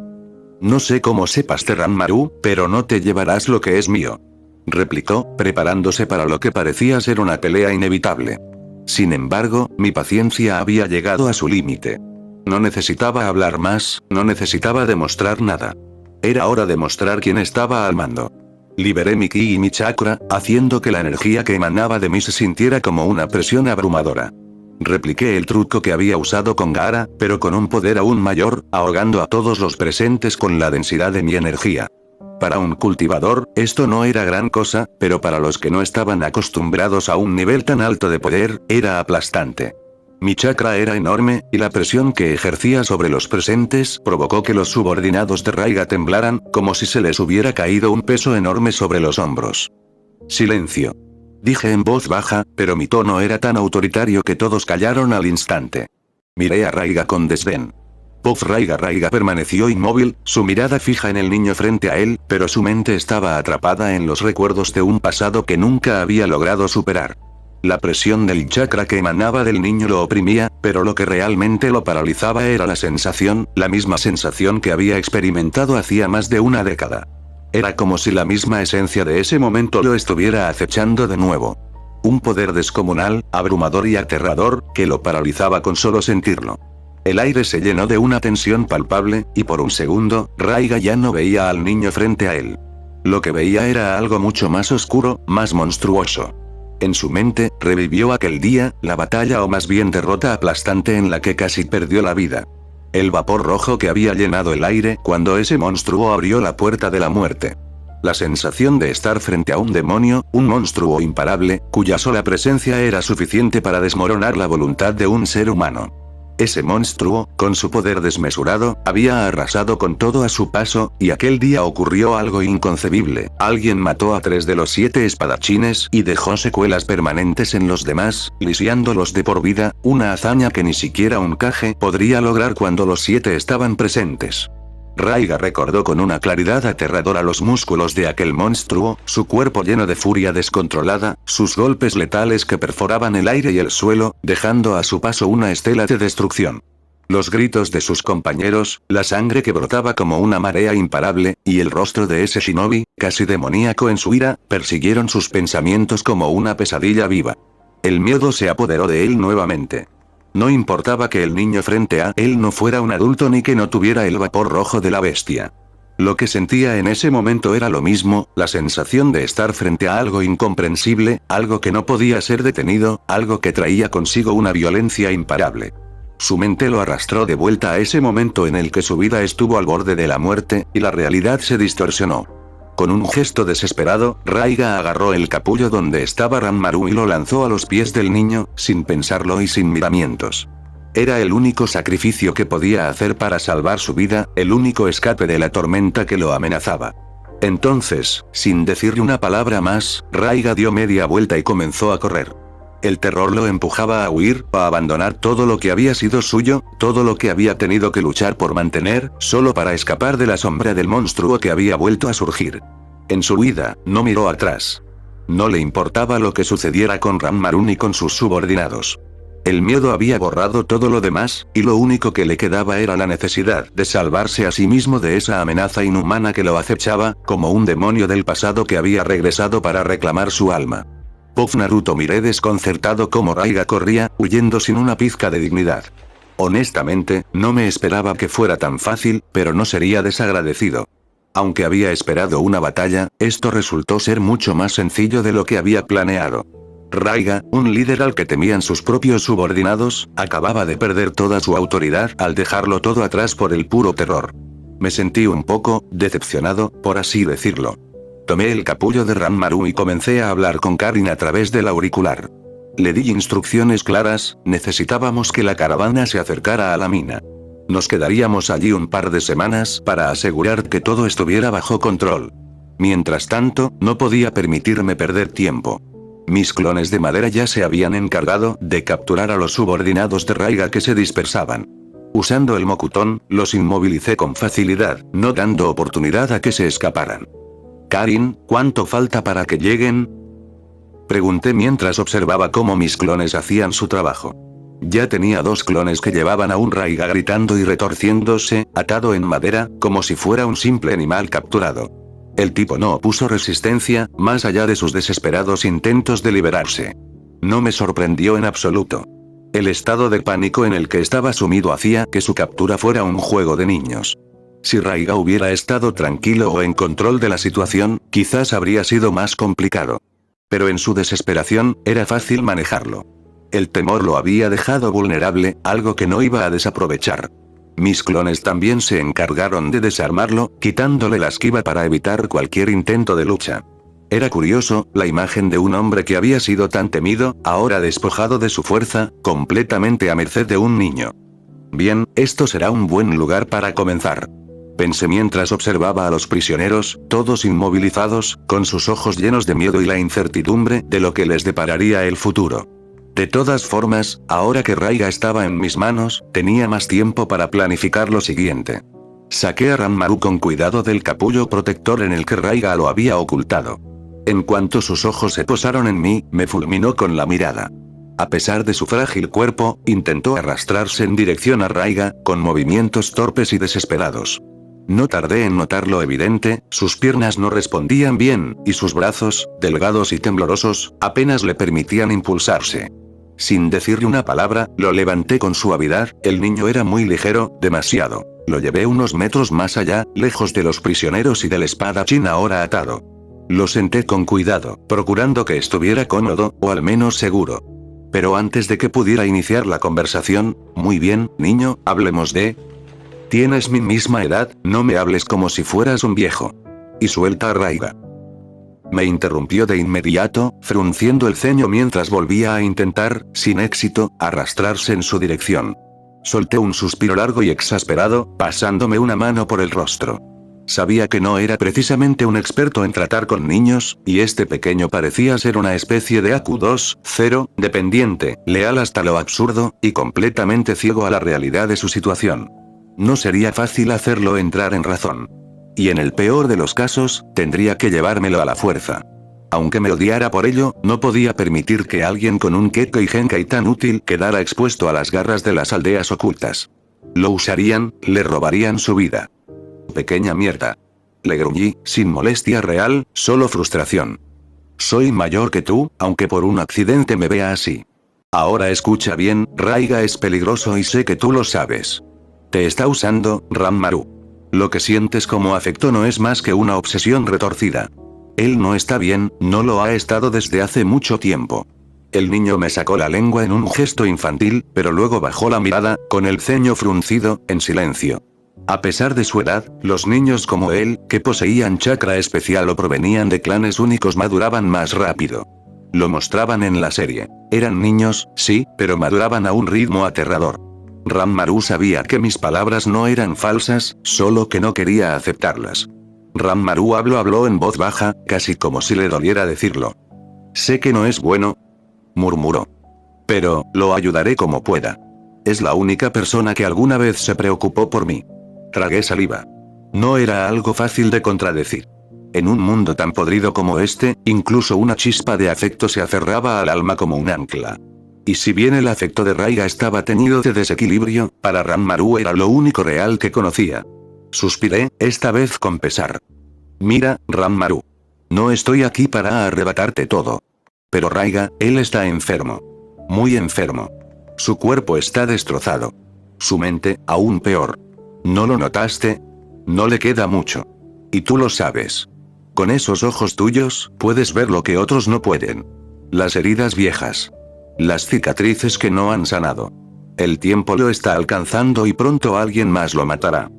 No sé cómo sepas de Ranmaru, pero no te llevarás lo que es mío. Replicó, preparándose para lo que parecía ser una pelea inevitable. Sin embargo, mi paciencia había llegado a su límite. No necesitaba hablar más, no necesitaba demostrar nada. Era hora de mostrar quién estaba al mando. Liberé mi ki y mi chakra, haciendo que la energía que emanaba de mí se sintiera como una presión abrumadora. Repliqué el truco que había usado con Gaara, pero con un poder aún mayor, ahogando a todos los presentes con la densidad de mi energía. Para un cultivador, esto no era gran cosa, pero para los que no estaban acostumbrados a un nivel tan alto de poder, era aplastante. Mi chakra era enorme, y la presión que ejercía sobre los presentes provocó que los subordinados de Raiga temblaran, como si se les hubiera caído un peso enorme sobre los hombros. Silencio. Dije en voz baja, pero mi tono era tan autoritario que todos callaron al instante. Miré a Raiga con desdén. Raiga permaneció inmóvil, su mirada fija en el niño frente a él, pero su mente estaba atrapada en los recuerdos de un pasado que nunca había logrado superar. La presión del chakra que emanaba del niño lo oprimía, pero lo que realmente lo paralizaba era la sensación, la misma sensación que había experimentado hacía más de una década. Era como si la misma esencia de ese momento lo estuviera acechando de nuevo. Un poder descomunal, abrumador y aterrador, que lo paralizaba con solo sentirlo. El aire se llenó de una tensión palpable, y por un segundo, Raiga ya no veía al niño frente a él. Lo que veía era algo mucho más oscuro, más monstruoso. En su mente, revivió aquel día, la batalla o más bien derrota aplastante en la que casi perdió la vida. El vapor rojo que había llenado el aire cuando ese monstruo abrió la puerta de la muerte. La sensación de estar frente a un demonio, un monstruo imparable, cuya sola presencia era suficiente para desmoronar la voluntad de un ser humano. Ese monstruo, con su poder desmesurado, había arrasado con todo a su paso, y aquel día ocurrió algo inconcebible. Alguien mató a 3 de los 7 espadachines y dejó secuelas permanentes en los demás, lisiándolos de por vida, una hazaña que ni siquiera un Kage podría lograr cuando los 7 estaban presentes. Raiga recordó con una claridad aterradora los músculos de aquel monstruo, su cuerpo lleno de furia descontrolada, sus golpes letales que perforaban el aire y el suelo, dejando a su paso una estela de destrucción. Los gritos de sus compañeros, la sangre que brotaba como una marea imparable, y el rostro de ese shinobi, casi demoníaco en su ira, persiguieron sus pensamientos como una pesadilla viva. El miedo se apoderó de él nuevamente. No importaba que el niño frente a él no fuera un adulto ni que no tuviera el vapor rojo de la bestia. Lo que sentía en ese momento era lo mismo, la sensación de estar frente a algo incomprensible, algo que no podía ser detenido, algo que traía consigo una violencia imparable. Su mente lo arrastró de vuelta a ese momento en el que su vida estuvo al borde de la muerte, y la realidad se distorsionó. Con un gesto desesperado, Raiga agarró el capullo donde estaba Ranmaru y lo lanzó a los pies del niño, sin pensarlo y sin miramientos. Era el único sacrificio que podía hacer para salvar su vida, el único escape de la tormenta que lo amenazaba. Entonces, sin decirle una palabra más, Raiga dio media vuelta y comenzó a correr. El terror lo empujaba a huir, a abandonar todo lo que había sido suyo, todo lo que había tenido que luchar por mantener, solo para escapar de la sombra del monstruo que había vuelto a surgir. En su huida, no miró atrás. No le importaba lo que sucediera con Ranmaru ni con sus subordinados. El miedo había borrado todo lo demás, y lo único que le quedaba era la necesidad de salvarse a sí mismo de esa amenaza inhumana que lo acechaba, como un demonio del pasado que había regresado para reclamar su alma. Puff Naruto miré desconcertado cómo Raiga corría, huyendo sin una pizca de dignidad. Honestamente, no me esperaba que fuera tan fácil, pero no sería desagradecido. Aunque había esperado una batalla, esto resultó ser mucho más sencillo de lo que había planeado. Raiga, un líder al que temían sus propios subordinados, acababa de perder toda su autoridad al dejarlo todo atrás por el puro terror. Me sentí un poco decepcionado, por así decirlo. Tomé el capullo de Ranmaru y comencé a hablar con Karin a través del auricular. Le di instrucciones claras, necesitábamos que la caravana se acercara a la mina. Nos quedaríamos allí un par de semanas para asegurar que todo estuviera bajo control. Mientras tanto, no podía permitirme perder tiempo. Mis clones de madera ya se habían encargado de capturar a los subordinados de Raiga que se dispersaban. Usando el Mokuton, los inmovilicé con facilidad, no dando oportunidad a que se escaparan. Karin, ¿cuánto falta para que lleguen? Pregunté mientras observaba cómo mis clones hacían su trabajo. Ya tenía 2 clones que llevaban a un Raiga gritando y retorciéndose, atado en madera, como si fuera un simple animal capturado. El tipo no opuso resistencia, más allá de sus desesperados intentos de liberarse. No me sorprendió en absoluto. El estado de pánico en el que estaba sumido hacía que su captura fuera un juego de niños. Si Raiga hubiera estado tranquilo o en control de la situación, quizás habría sido más complicado. Pero en su desesperación, era fácil manejarlo. El temor lo había dejado vulnerable, algo que no iba a desaprovechar. Mis clones también se encargaron de desarmarlo, quitándole la esquiva para evitar cualquier intento de lucha. Era curioso, la imagen de un hombre que había sido tan temido, ahora despojado de su fuerza, completamente a merced de un niño. Bien, esto será un buen lugar para comenzar. Pensé mientras observaba a los prisioneros, todos inmovilizados, con sus ojos llenos de miedo y la incertidumbre de lo que les depararía el futuro. De todas formas, ahora que Raiga estaba en mis manos, tenía más tiempo para planificar lo siguiente. Saqué a Ranmaru con cuidado del capullo protector en el que Raiga lo había ocultado. En cuanto sus ojos se posaron en mí, me fulminó con la mirada. A pesar de su frágil cuerpo, intentó arrastrarse en dirección a Raiga, con movimientos torpes y desesperados. No tardé en notar lo evidente, sus piernas no respondían bien, y sus brazos, delgados y temblorosos, apenas le permitían impulsarse. Sin decirle una palabra, lo levanté con suavidad, el niño era muy ligero, demasiado. Lo llevé unos metros más allá, lejos de los prisioneros y del espadachín ahora atado. Lo senté con cuidado, procurando que estuviera cómodo, o al menos seguro. Pero antes de que pudiera iniciar la conversación, muy bien, niño, hablemos de... Tienes mi misma edad, no me hables como si fueras un viejo. Y suelta a Raiga. Me interrumpió de inmediato, frunciendo el ceño mientras volvía a intentar, sin éxito, arrastrarse en su dirección. Solté un suspiro largo y exasperado, pasándome una mano por el rostro. Sabía que no era precisamente un experto en tratar con niños, y este pequeño parecía ser una especie de AQ-2-0, dependiente, leal hasta lo absurdo, y completamente ciego a la realidad de su situación. No sería fácil hacerlo entrar en razón. Y en el peor de los casos, tendría que llevármelo a la fuerza. Aunque me odiara por ello, no podía permitir que alguien con un Kekkei Genkai tan útil quedara expuesto a las garras de las aldeas ocultas. Lo usarían, le robarían su vida. Pequeña mierda. Le gruñí, sin molestia real, solo frustración. Soy mayor que tú, aunque por un accidente me vea así. Ahora escucha bien, Raiga es peligroso y sé que tú lo sabes. Te está usando, Ranmaru. Lo que sientes como afecto no es más que una obsesión retorcida. Él no está bien, no lo ha estado desde hace mucho tiempo. El niño me sacó la lengua en un gesto infantil, pero luego bajó la mirada, con el ceño fruncido, en silencio. A pesar de su edad, los niños como él, que poseían chakra especial o provenían de clanes únicos maduraban más rápido. Lo mostraban en la serie. Eran niños, sí, pero maduraban a un ritmo aterrador. Ranmaru sabía que mis palabras no eran falsas, solo que no quería aceptarlas. Ranmaru habló en voz baja, casi como si le doliera decirlo. Sé que no es bueno, murmuró. Pero, lo ayudaré como pueda. Es la única persona que alguna vez se preocupó por mí. Tragué saliva. No era algo fácil de contradecir. En un mundo tan podrido como este, incluso una chispa de afecto se aferraba al alma como un ancla. Y si bien el afecto de Raiga estaba teñido de desequilibrio, para Ranmaru era lo único real que conocía. Suspiré, esta vez con pesar. Mira, Ranmaru. No estoy aquí para arrebatarte todo. Pero Raiga, él está enfermo. Muy enfermo. Su cuerpo está destrozado. Su mente, aún peor. ¿No lo notaste? No le queda mucho. Y tú lo sabes. Con esos ojos tuyos, puedes ver lo que otros no pueden. Las heridas viejas. Las cicatrices que no han sanado. El tiempo lo está alcanzando y pronto alguien más lo matará.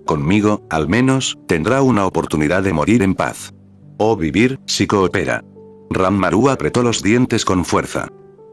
Conmigo, al menos, tendrá una oportunidad de morir en paz. O vivir, si coopera. Ranmaru apretó los dientes con fuerza.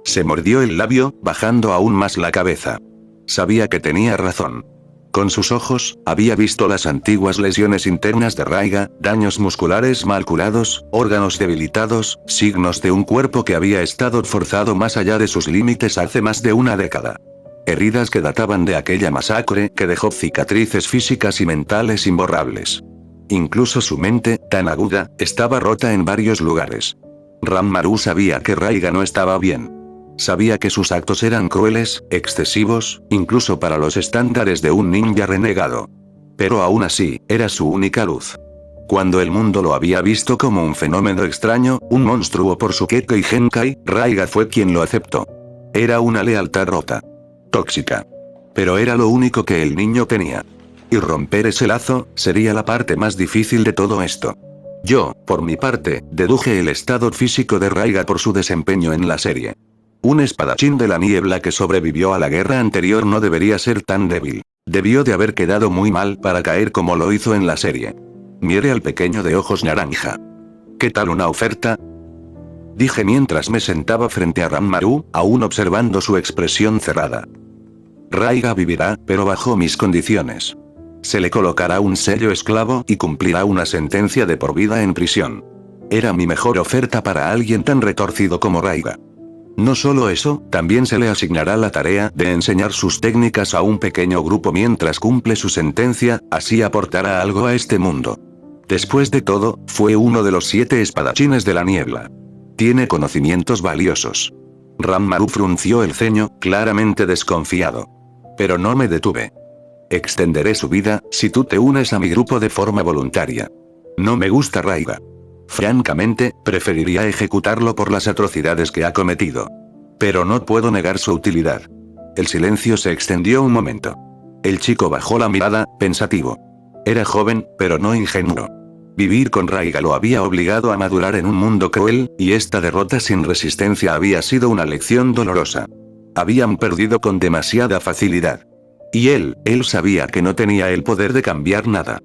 Se mordió el labio, bajando aún más la cabeza. Sabía que tenía razón. Con sus ojos, había visto las antiguas lesiones internas de Raiga, daños musculares mal curados, órganos debilitados, signos de un cuerpo que había estado forzado más allá de sus límites hace más de una década. Heridas que databan de aquella masacre que dejó cicatrices físicas y mentales imborrables. Incluso su mente, tan aguda, estaba rota en varios lugares. Ranmaru sabía que Raiga no estaba bien. Sabía que sus actos eran crueles, excesivos, incluso para los estándares de un ninja renegado. Pero aún así, era su única luz. Cuando el mundo lo había visto como un fenómeno extraño, un monstruo por su Kekkei Genkai, Raiga fue quien lo aceptó. Era una lealtad rota. Tóxica. Pero era lo único que el niño tenía. Y romper ese lazo, sería la parte más difícil de todo esto. Yo, por mi parte, deduje el estado físico de Raiga por su desempeño en la serie. Un espadachín de la niebla que sobrevivió a la guerra anterior no debería ser tan débil. Debió de haber quedado muy mal para caer como lo hizo en la serie. Miré al pequeño de ojos naranja. ¿Qué tal una oferta? Dije mientras me sentaba frente a Ranmaru, aún observando su expresión cerrada. Raiga vivirá, pero bajo mis condiciones. Se le colocará un sello esclavo y cumplirá una sentencia de por vida en prisión. Era mi mejor oferta para alguien tan retorcido como Raiga. No solo eso, también se le asignará la tarea de enseñar sus técnicas a un pequeño grupo mientras cumple su sentencia, así aportará algo a este mundo. Después de todo, fue uno de los 7 espadachines de la niebla. Tiene conocimientos valiosos. Ranmaru frunció el ceño, claramente desconfiado. Pero no me detuve. Extenderé su vida, si tú te unes a mi grupo de forma voluntaria. No me gusta Raiga. Francamente, preferiría ejecutarlo por las atrocidades que ha cometido. Pero no puedo negar su utilidad. El silencio se extendió un momento. El chico bajó la mirada, pensativo. Era joven, pero no ingenuo. Vivir con Raiga lo había obligado a madurar en un mundo cruel, y esta derrota sin resistencia había sido una lección dolorosa. Habían perdido con demasiada facilidad. Y él sabía que no tenía el poder de cambiar nada.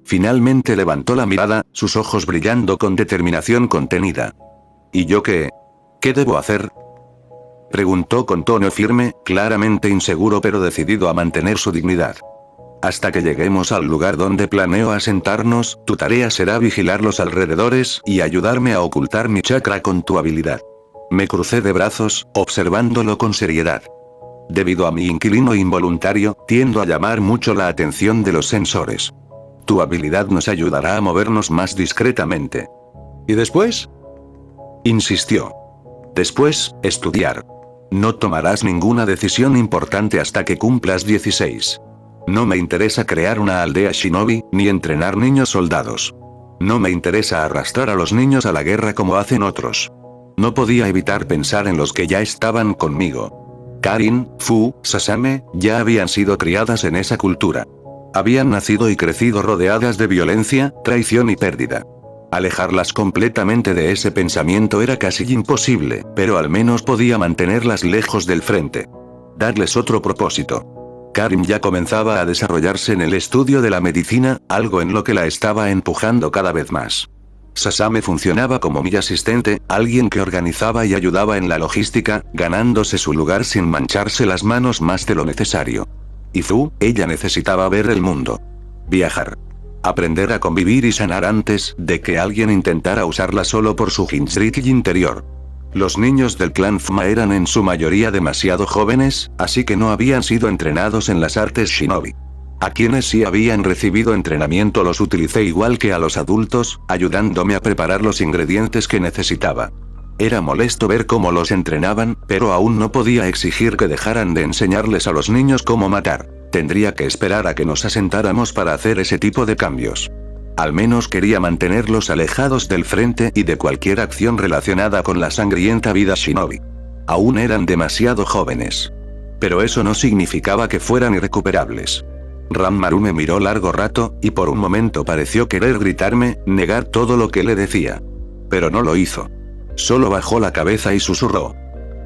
Finalmente levantó la mirada, sus ojos brillando con determinación contenida. ¿Y yo qué? ¿Qué debo hacer? Preguntó con tono firme, claramente inseguro pero decidido a mantener su dignidad. Hasta que lleguemos al lugar donde planeo asentarnos, tu tarea será vigilar los alrededores y ayudarme a ocultar mi chakra con tu habilidad. Me crucé de brazos, observándolo con seriedad. Debido a mi inquilino involuntario, tiendo a llamar mucho la atención de los sensores. Tu habilidad nos ayudará a movernos más discretamente. ¿Y después? Insistió. Después, estudiar. No tomarás ninguna decisión importante hasta que cumplas 16. No me interesa crear una aldea shinobi, ni entrenar niños soldados. No me interesa arrastrar a los niños a la guerra como hacen otros. No podía evitar pensar en los que ya estaban conmigo. Karin, Fu, Sasame, ya habían sido criadas en esa cultura. Habían nacido y crecido rodeadas de violencia, traición y pérdida. Alejarlas completamente de ese pensamiento era casi imposible, pero al menos podía mantenerlas lejos del frente. Darles otro propósito. Karin ya comenzaba a desarrollarse en el estudio de la medicina, algo en lo que la estaba empujando cada vez más. Sasame funcionaba como mi asistente, alguien que organizaba y ayudaba en la logística, ganándose su lugar sin mancharse las manos más de lo necesario. Y Fu, ella necesitaba ver el mundo. Viajar. Aprender a convivir y sanar antes de que alguien intentara usarla solo por su Jinchuriki interior. Los niños del clan Fuma eran en su mayoría demasiado jóvenes, así que no habían sido entrenados en las artes shinobi. A quienes sí habían recibido entrenamiento los utilicé igual que a los adultos, ayudándome a preparar los ingredientes que necesitaba. Era molesto ver cómo los entrenaban, pero aún no podía exigir que dejaran de enseñarles a los niños cómo matar. Tendría que esperar a que nos asentáramos para hacer ese tipo de cambios. Al menos quería mantenerlos alejados del frente y de cualquier acción relacionada con la sangrienta vida shinobi. Aún eran demasiado jóvenes. Pero eso no significaba que fueran irrecuperables. Ranmaru me miró largo rato, y por un momento pareció querer gritarme, negar todo lo que le decía. Pero no lo hizo. Solo bajó la cabeza y susurró.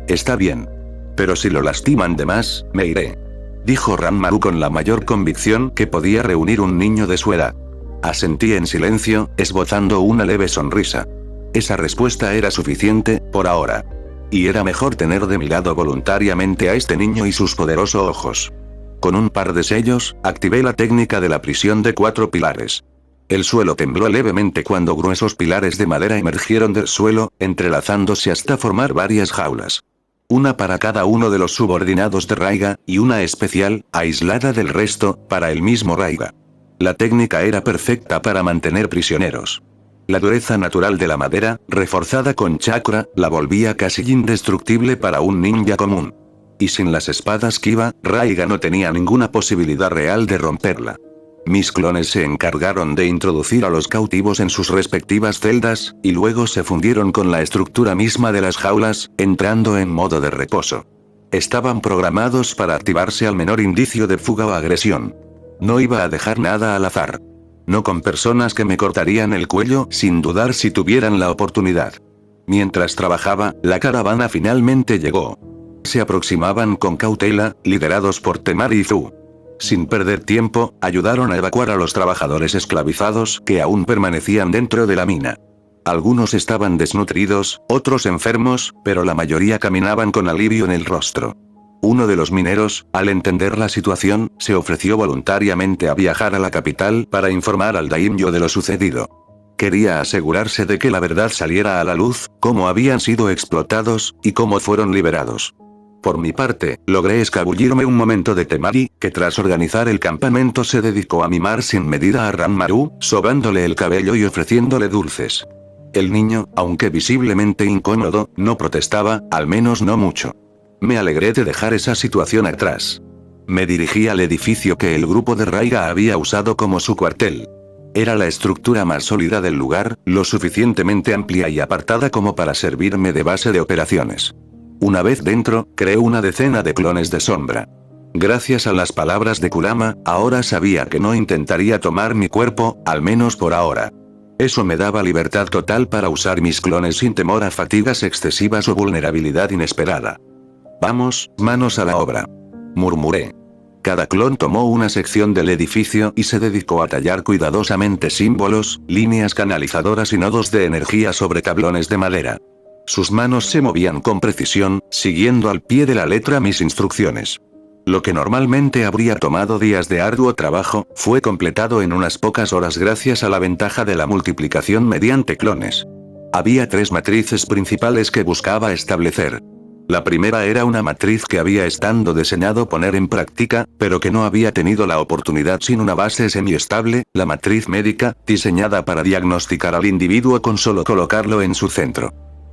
Está bien. Pero si lo lastiman de más, me iré. Dijo Ranmaru con la mayor convicción que podía reunir un niño de su edad. Asentí en silencio, esbozando una leve sonrisa. Esa respuesta era suficiente, por ahora. Y era mejor tener de mi lado voluntariamente a este niño y sus poderosos ojos. Con un par de sellos, activé la técnica de la prisión de 4 pilares. El suelo tembló levemente cuando gruesos pilares de madera emergieron del suelo, entrelazándose hasta formar varias jaulas. Una para cada uno de los subordinados de Raiga, y una especial, aislada del resto, para el mismo Raiga. La técnica era perfecta para mantener prisioneros. La dureza natural de la madera, reforzada con chakra, la volvía casi indestructible para un ninja común. Y sin las espadas Kiba, Raiga no tenía ninguna posibilidad real de romperla. Mis clones se encargaron de introducir a los cautivos en sus respectivas celdas, y luego se fundieron con la estructura misma de las jaulas, entrando en modo de reposo. Estaban programados para activarse al menor indicio de fuga o agresión. No iba a dejar nada al azar. No con personas que me cortarían el cuello sin dudar si tuvieran la oportunidad. Mientras trabajaba, la caravana finalmente llegó. Se aproximaban con cautela, liderados por Temari y Zu. Sin perder tiempo, ayudaron a evacuar a los trabajadores esclavizados que aún permanecían dentro de la mina. Algunos estaban desnutridos, otros enfermos, pero la mayoría caminaban con alivio en el rostro. Uno de los mineros, al entender la situación, se ofreció voluntariamente a viajar a la capital para informar al daimyo de lo sucedido. Quería asegurarse de que la verdad saliera a la luz, cómo habían sido explotados, y cómo fueron liberados. Por mi parte, logré escabullirme un momento de Temari, que tras organizar el campamento se dedicó a mimar sin medida a Ranmaru, sobándole el cabello y ofreciéndole dulces. El niño, aunque visiblemente incómodo, no protestaba, al menos no mucho. Me alegré de dejar esa situación atrás. Me dirigí al edificio que el grupo de Raiga había usado como su cuartel. Era la estructura más sólida del lugar, lo suficientemente amplia y apartada como para servirme de base de operaciones. Una vez dentro, creé una decena de clones de sombra. Gracias a las palabras de Kurama, ahora sabía que no intentaría tomar mi cuerpo, al menos por ahora. Eso me daba libertad total para usar mis clones sin temor a fatigas excesivas o vulnerabilidad inesperada. Vamos, manos a la obra. Murmuré. Cada clon tomó una sección del edificio y se dedicó a tallar cuidadosamente símbolos, líneas canalizadoras y nodos de energía sobre tablones de madera. Sus manos se movían con precisión, siguiendo al pie de la letra mis instrucciones. Lo que normalmente habría tomado días de arduo trabajo, fue completado en unas pocas horas gracias a la ventaja de la multiplicación mediante clones. Había 3 matrices principales que buscaba establecer. La primera era una matriz que había estado diseñado poner en práctica, pero que no había tenido la oportunidad sin una base semiestable, la matriz médica, diseñada para diagnosticar al individuo con solo colocarlo en su centro.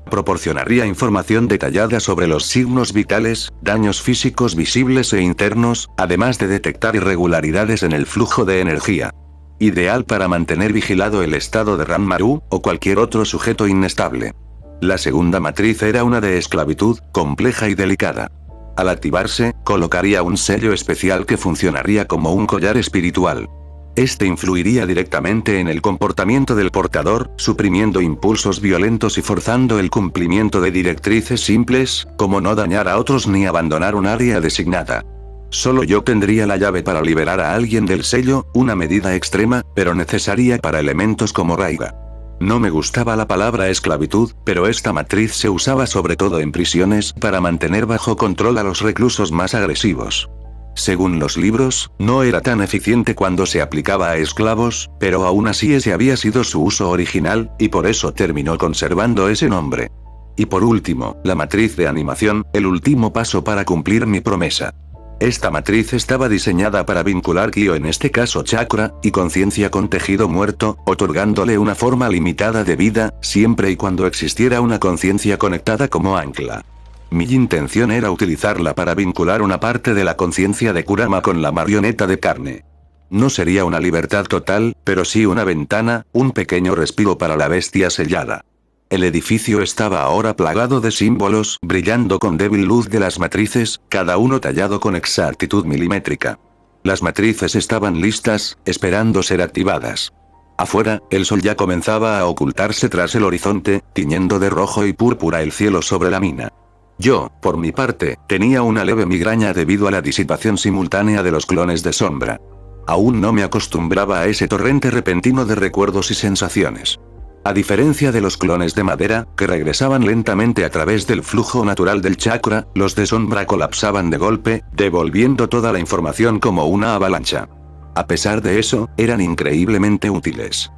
Proporcionaría información detallada sobre los signos vitales, daños físicos visibles e internos, además de detectar irregularidades en el flujo de energía. Ideal para mantener vigilado el estado de Ranmaru, o cualquier otro sujeto inestable. La segunda matriz era una de esclavitud, compleja y delicada. Al activarse, colocaría un sello especial que funcionaría como un collar espiritual. Este influiría directamente en el comportamiento del portador, suprimiendo impulsos violentos y forzando el cumplimiento de directrices simples, como no dañar a otros ni abandonar un área designada. Solo yo tendría la llave para liberar a alguien del sello, una medida extrema, pero necesaria para elementos como Raiga. No me gustaba la palabra esclavitud, pero esta matriz se usaba sobre todo en prisiones para mantener bajo control a los reclusos más agresivos. Según los libros, no era tan eficiente cuando se aplicaba a esclavos, pero aún así ese había sido su uso original, y por eso terminó conservando ese nombre. Y por último, la matriz de animación, el último paso para cumplir mi promesa. Esta matriz estaba diseñada para vincular Kyo, en este caso chakra, y conciencia con tejido muerto, otorgándole una forma limitada de vida, siempre y cuando existiera una conciencia conectada como ancla. Mi intención era utilizarla para vincular una parte de la conciencia de Kurama con la marioneta de carne. No sería una libertad total, pero sí una ventana, un pequeño respiro para la bestia sellada. El edificio estaba ahora plagado de símbolos, brillando con débil luz de las matrices, cada uno tallado con exactitud milimétrica. Las matrices estaban listas, esperando ser activadas. Afuera, el sol ya comenzaba a ocultarse tras el horizonte, tiñendo de rojo y púrpura el cielo sobre la mina. Yo, por mi parte, tenía una leve migraña debido a la disipación simultánea de los clones de sombra. Aún no me acostumbraba a ese torrente repentino de recuerdos y sensaciones. A diferencia de los clones de madera, que regresaban lentamente a través del flujo natural del chakra, los de sombra colapsaban de golpe, devolviendo toda la información como una avalancha. A pesar de eso, eran increíblemente útiles.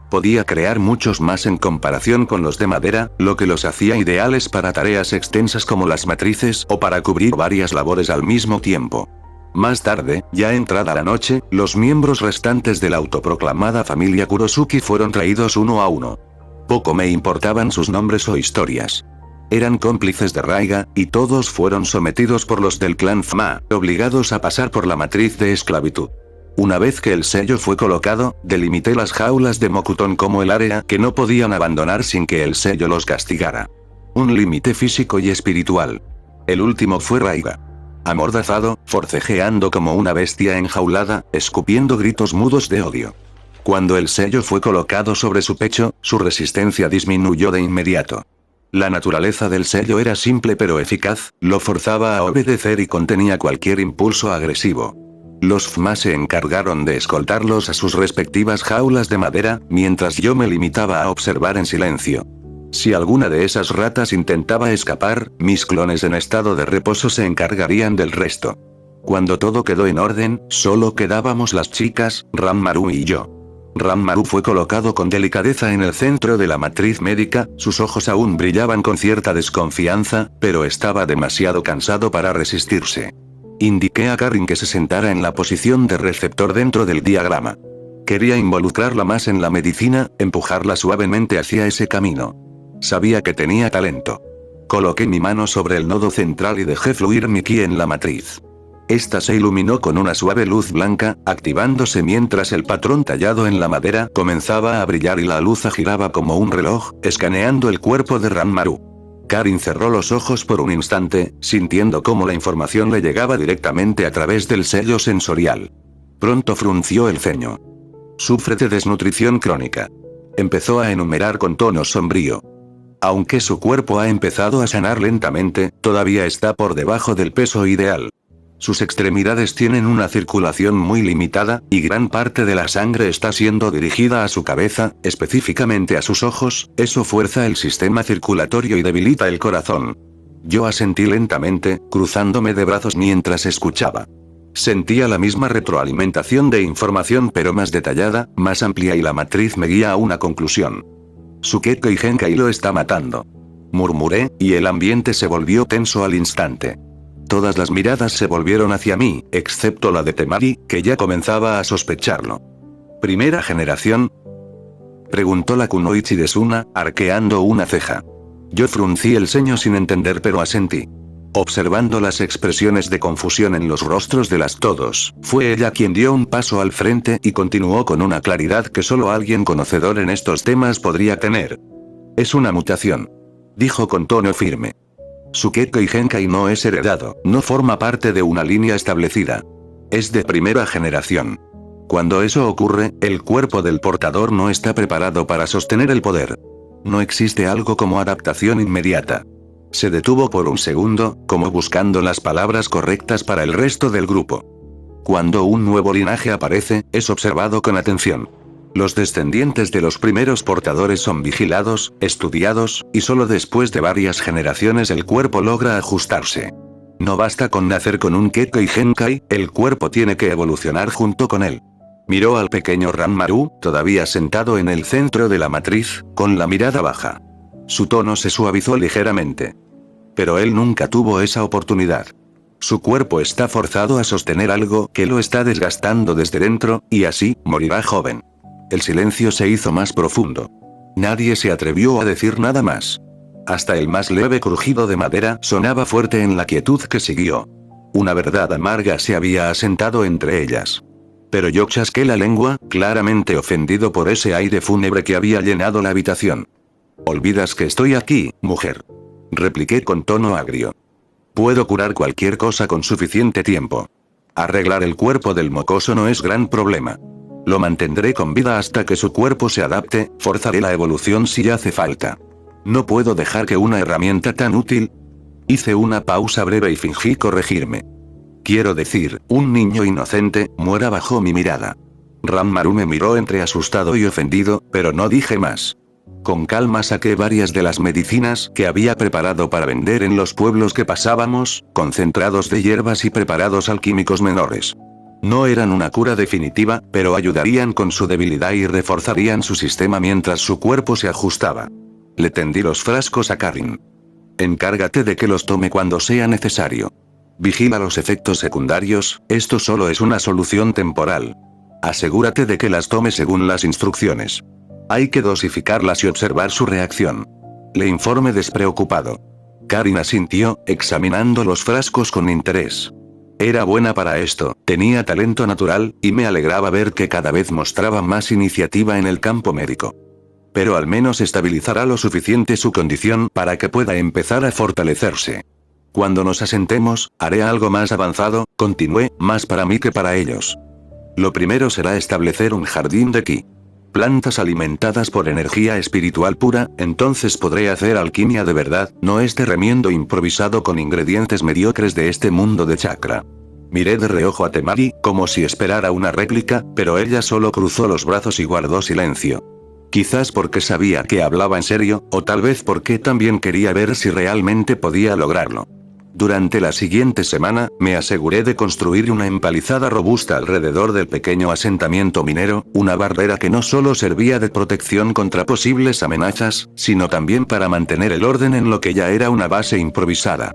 Podía crear muchos más en comparación con los de madera, lo que los hacía ideales para tareas extensas como las matrices o para cubrir varias labores al mismo tiempo. Más tarde, ya entrada la noche, los miembros restantes de la autoproclamada familia Kurosuki fueron traídos uno a uno. Poco me importaban sus nombres o historias. Eran cómplices de Raiga, y todos fueron sometidos por los del clan Fma, obligados a pasar por la matriz de esclavitud. Una vez que el sello fue colocado, delimité las jaulas de Mokuton como el área que no podían abandonar sin que el sello los castigara. Un límite físico y espiritual. El último fue Raiga. Amordazado, forcejeando como una bestia enjaulada, escupiendo gritos mudos de odio. Cuando el sello fue colocado sobre su pecho, su resistencia disminuyó de inmediato. La naturaleza del sello era simple pero eficaz, lo forzaba a obedecer y contenía cualquier impulso agresivo. Los Fma se encargaron de escoltarlos a sus respectivas jaulas de madera, mientras yo me limitaba a observar en silencio. Si alguna de esas ratas intentaba escapar, mis clones en estado de reposo se encargarían del resto. Cuando todo quedó en orden, solo quedábamos las chicas, Ranmaru y yo. Ranmaru fue colocado con delicadeza en el centro de la matriz médica, sus ojos aún brillaban con cierta desconfianza, pero estaba demasiado cansado para resistirse. Indiqué a Karin que se sentara en la posición de receptor dentro del diagrama. Quería involucrarla más en la medicina, empujarla suavemente hacia ese camino. Sabía que tenía talento. Coloqué mi mano sobre el nodo central y dejé fluir mi ki en la matriz. Esta se iluminó con una suave luz blanca, activándose mientras el patrón tallado en la madera comenzaba a brillar y la luz giraba como un reloj, escaneando el cuerpo de Ranmaru. Karin cerró los ojos por un instante, sintiendo cómo la información le llegaba directamente a través del sello sensorial. Pronto frunció el ceño. Sufre de desnutrición crónica. Empezó a enumerar con tono sombrío. Aunque su cuerpo ha empezado a sanar lentamente, todavía está por debajo del peso ideal. Sus extremidades tienen una circulación muy limitada, y gran parte de la sangre está siendo dirigida a su cabeza, específicamente a sus ojos, eso fuerza el sistema circulatorio y debilita el corazón. Yo asentí lentamente, cruzándome de brazos mientras escuchaba. Sentía la misma retroalimentación de información pero más detallada, más amplia y la matriz me guía a una conclusión. Sukeko y Genkai lo está matando. Murmuré, y el ambiente se volvió tenso al instante. Todas las miradas se volvieron hacia mí, excepto la de Temari, que ya comenzaba a sospecharlo. ¿Primera generación? Preguntó la kunoichi de Suna, arqueando una ceja. Yo fruncí el ceño sin entender pero asentí. Observando las expresiones de confusión en los rostros de las todos, fue ella quien dio un paso al frente y continuó con una claridad que solo alguien conocedor en estos temas podría tener. Es una mutación. Dijo con tono firme. Sukeko y Genkai no es heredado, no forma parte de una línea establecida. Es de primera generación. Cuando eso ocurre, el cuerpo del portador no está preparado para sostener el poder. No existe algo como adaptación inmediata. Se detuvo por un segundo, como buscando las palabras correctas para el resto del grupo. Cuando un nuevo linaje aparece, es observado con atención. Los descendientes de los primeros portadores son vigilados, estudiados, y solo después de varias generaciones el cuerpo logra ajustarse. No basta con nacer con un Kekkei Genkai, el cuerpo tiene que evolucionar junto con él. Miró al pequeño Ranmaru, todavía sentado en el centro de la matriz, con la mirada baja. Su tono se suavizó ligeramente. Pero él nunca tuvo esa oportunidad. Su cuerpo está forzado a sostener algo que lo está desgastando desde dentro, y así, morirá joven. El silencio se hizo más profundo. Nadie se atrevió a decir nada más. Hasta el más leve crujido de madera sonaba fuerte en la quietud que siguió. Una verdad amarga se había asentado entre ellas. Pero yo chasqué la lengua, claramente ofendido por ese aire fúnebre que había llenado la habitación. «Olvidas que estoy aquí, mujer», repliqué con tono agrio. «Puedo curar cualquier cosa con suficiente tiempo. Arreglar el cuerpo del mocoso no es gran problema. Lo mantendré con vida hasta que su cuerpo se adapte, forzaré la evolución si hace falta. No puedo dejar que una herramienta tan útil...». Hice una pausa breve y fingí corregirme. Quiero decir, un niño inocente, muera bajo mi mirada. Ranmaru me miró entre asustado y ofendido, pero no dije más. Con calma saqué varias de las medicinas que había preparado para vender en los pueblos que pasábamos, concentrados de hierbas y preparados alquímicos menores. No eran una cura definitiva, pero ayudarían con su debilidad y reforzarían su sistema mientras su cuerpo se ajustaba. Le tendí los frascos a Karin. Encárgate de que los tome cuando sea necesario. Vigila los efectos secundarios, esto solo es una solución temporal. Asegúrate de que las tome según las instrucciones. Hay que dosificarlas y observar su reacción. Le informé despreocupado. Karin asintió, examinando los frascos con interés. Era buena para esto, tenía talento natural, y me alegraba ver que cada vez mostraba más iniciativa en el campo médico. Pero al menos estabilizará lo suficiente su condición para que pueda empezar a fortalecerse. Cuando nos asentemos, haré algo más avanzado, continué, más para mí que para ellos. Lo primero será establecer un jardín de ki. Plantas alimentadas por energía espiritual pura, entonces podré hacer alquimia de verdad, no este remiendo improvisado con ingredientes mediocres de este mundo de chakra. Miré de reojo a Temari, como si esperara una réplica, pero ella solo cruzó los brazos y guardó silencio. Quizás porque sabía que hablaba en serio, o tal vez porque también quería ver si realmente podía lograrlo. Durante la siguiente semana, me aseguré de construir una empalizada robusta alrededor del pequeño asentamiento minero, una barrera que no solo servía de protección contra posibles amenazas, sino también para mantener el orden en lo que ya era una base improvisada.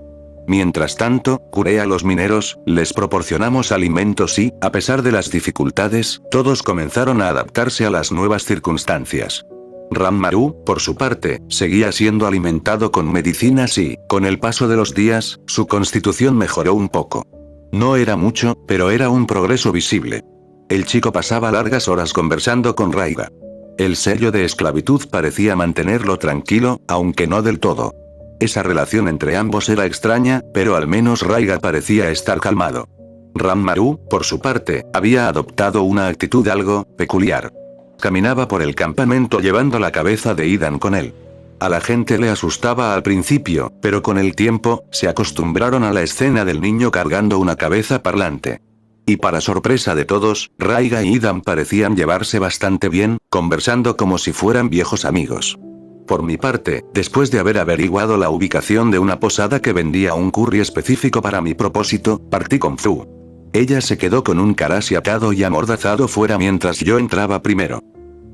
Mientras tanto, curé a los mineros, les proporcionamos alimentos y, a pesar de las dificultades, todos comenzaron a adaptarse a las nuevas circunstancias. Ranmaru, por su parte, seguía siendo alimentado con medicinas y, con el paso de los días, su constitución mejoró un poco. No era mucho, pero era un progreso visible. El chico pasaba largas horas conversando con Raiga. El sello de esclavitud parecía mantenerlo tranquilo, aunque no del todo. Esa relación entre ambos era extraña, pero al menos Raiga parecía estar calmado. Ranmaru, por su parte, había adoptado una actitud algo peculiar. Caminaba por el campamento llevando la cabeza de Idan con él. A la gente le asustaba al principio, pero con el tiempo, se acostumbraron a la escena del niño cargando una cabeza parlante. Y para sorpresa de todos, Raiga y Idan parecían llevarse bastante bien, conversando como si fueran viejos amigos. Por mi parte, después de haber averiguado la ubicación de una posada que vendía un curry específico para mi propósito, partí con Fu. Ella se quedó con un Karashi atado y amordazado fuera mientras yo entraba primero.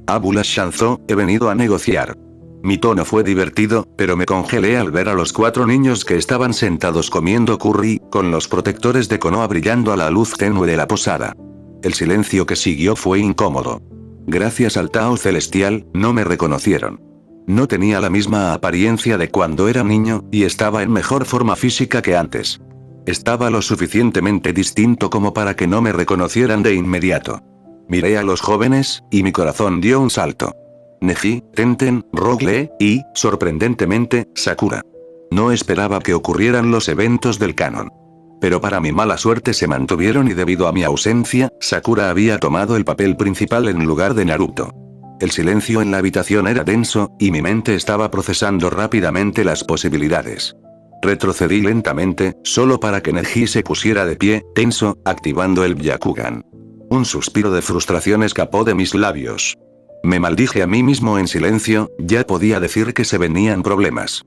Abula Shanzo, he venido a negociar. Mi tono fue divertido, pero me congelé al ver a los 4 niños que estaban sentados comiendo curry, con los protectores de Konoha brillando a la luz tenue de la posada. El silencio que siguió fue incómodo. Gracias al Tao celestial, no me reconocieron. No tenía la misma apariencia de cuando era niño, y estaba en mejor forma física que antes. Estaba lo suficientemente distinto como para que no me reconocieran de inmediato. Miré a los jóvenes, y mi corazón dio un salto. Neji, Tenten, Rogue Lee, y, sorprendentemente, Sakura. No esperaba que ocurrieran los eventos del canon. Pero para mi mala suerte se mantuvieron y debido a mi ausencia, Sakura había tomado el papel principal en lugar de Naruto. El silencio en la habitación era denso, y mi mente estaba procesando rápidamente las posibilidades. Retrocedí lentamente, solo para que Neji se pusiera de pie, tenso, activando el Byakugan. Un suspiro de frustración escapó de mis labios. Me maldije a mí mismo en silencio, ya podía decir que se venían problemas.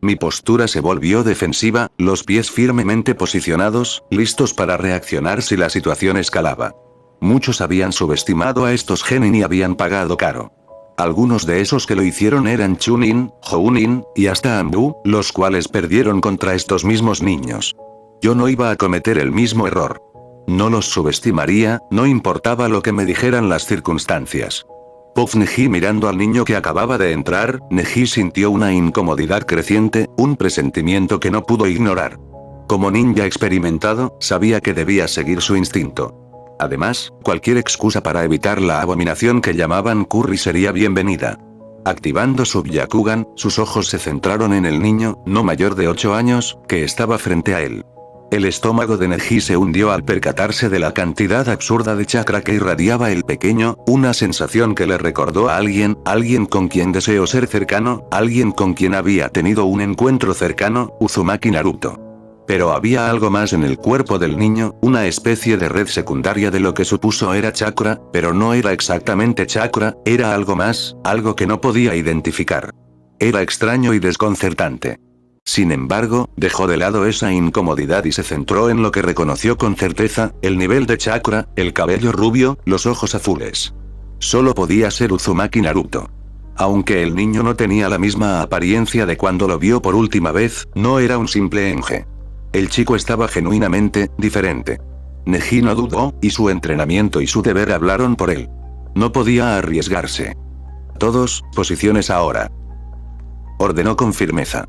Mi postura se volvió defensiva, los pies firmemente posicionados, listos para reaccionar si la situación escalaba. Muchos habían subestimado a estos genin y habían pagado caro. Algunos de esos que lo hicieron eran Chunin, Jounin, y hasta Ambu, los cuales perdieron contra estos mismos niños. Yo no iba a cometer el mismo error. No los subestimaría, no importaba lo que me dijeran las circunstancias. Puff Neji mirando al niño que acababa de entrar, Neji sintió una incomodidad creciente, un presentimiento que no pudo ignorar. Como ninja experimentado, sabía que debía seguir su instinto. Además, cualquier excusa para evitar la abominación que llamaban curry sería bienvenida. Activando su Byakugan, sus ojos se centraron en el niño, no mayor de 8 años, que estaba frente a él. El estómago de Neji se hundió al percatarse de la cantidad absurda de chakra que irradiaba el pequeño, una sensación que le recordó a alguien con quien deseó ser cercano, alguien con quien había tenido un encuentro cercano, Uzumaki Naruto. Pero había algo más en el cuerpo del niño, una especie de red secundaria de lo que supuso era chakra, pero no era exactamente chakra, era algo más, algo que no podía identificar. Era extraño y desconcertante. Sin embargo, dejó de lado esa incomodidad y se centró en lo que reconoció con certeza, el nivel de chakra, el cabello rubio, los ojos azules. Solo podía ser Uzumaki Naruto. Aunque el niño no tenía la misma apariencia de cuando lo vio por última vez, no era un simple Enge. El chico estaba genuinamente diferente. Neji no dudó, y su entrenamiento y su deber hablaron por él. No podía arriesgarse. Todos, posiciones ahora. Ordenó con firmeza.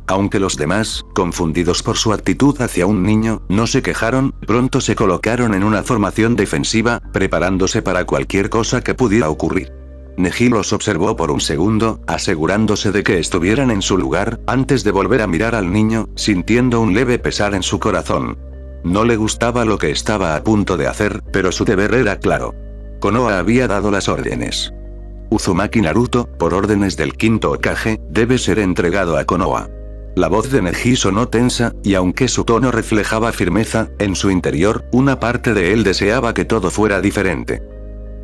Aunque los demás, confundidos por su actitud hacia un niño, no se quejaron, pronto se colocaron en una formación defensiva, preparándose para cualquier cosa que pudiera ocurrir. Neji los observó por un segundo, asegurándose de que estuvieran en su lugar, antes de volver a mirar al niño, sintiendo un leve pesar en su corazón. No le gustaba lo que estaba a punto de hacer, pero su deber era claro. Konoha había dado las órdenes. Uzumaki Naruto, por órdenes del quinto Hokage, debe ser entregado a Konoha. La voz de Neji sonó tensa, y aunque su tono reflejaba firmeza, en su interior, una parte de él deseaba que todo fuera diferente.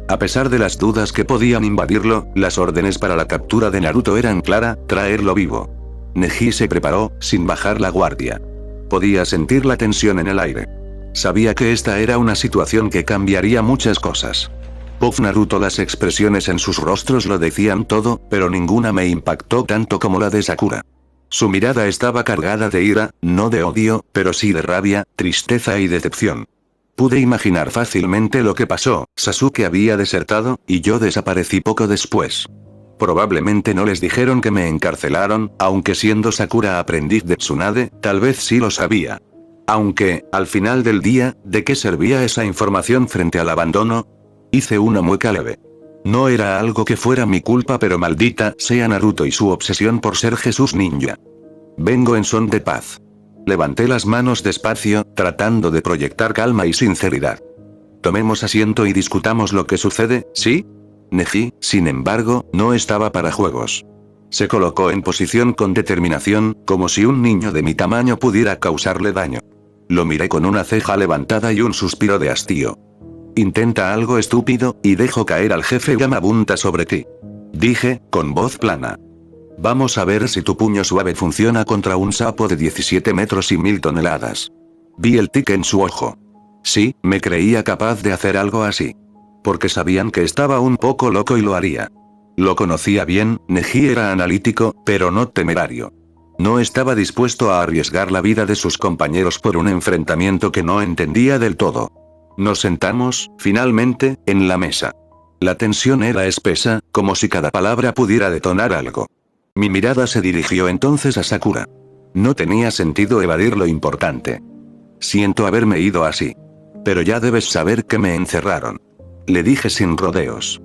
A pesar de las dudas que podían invadirlo, las órdenes para la captura de Naruto eran claras, traerlo vivo. Neji se preparó, sin bajar la guardia. Podía sentir la tensión en el aire. Sabía que esta era una situación que cambiaría muchas cosas. Puff Naruto, las expresiones en sus rostros lo decían todo, pero ninguna me impactó tanto como la de Sakura. Su mirada estaba cargada de ira, no de odio, pero sí de rabia, tristeza y decepción. Pude imaginar fácilmente lo que pasó, Sasuke había desertado, y yo desaparecí poco después. Probablemente no les dijeron que me encarcelaron, aunque siendo Sakura aprendiz de Tsunade, tal vez sí lo sabía. Aunque, al final del día, ¿de qué servía esa información frente al abandono? Hice una mueca leve. No era algo que fuera mi culpa, pero maldita sea Naruto y su obsesión por ser Jesús Ninja. Vengo en son de paz. Levanté las manos despacio, tratando de proyectar calma y sinceridad. Tomemos asiento y discutamos lo que sucede, ¿sí? Neji, sin embargo, no estaba para juegos. Se colocó en posición con determinación, como si un niño de mi tamaño pudiera causarle daño. Lo miré con una ceja levantada y un suspiro de hastío. Intenta algo estúpido, y dejo caer al jefe Gamabunta sobre ti. Dije, con voz plana. Vamos a ver si tu puño suave funciona contra un sapo de 17 metros y 1000 toneladas. Vi el tic en su ojo. Sí, me creía capaz de hacer algo así. Porque sabían que estaba un poco loco y lo haría. Lo conocía bien, Neji era analítico, pero no temerario. No estaba dispuesto a arriesgar la vida de sus compañeros por un enfrentamiento que no entendía del todo. Nos sentamos, finalmente, en la mesa. La tensión era espesa, como si cada palabra pudiera detonar algo. Mi mirada se dirigió entonces a Sakura. No tenía sentido evadir lo importante. Siento haberme ido así. Pero ya debes saber que me encerraron. Le dije sin rodeos.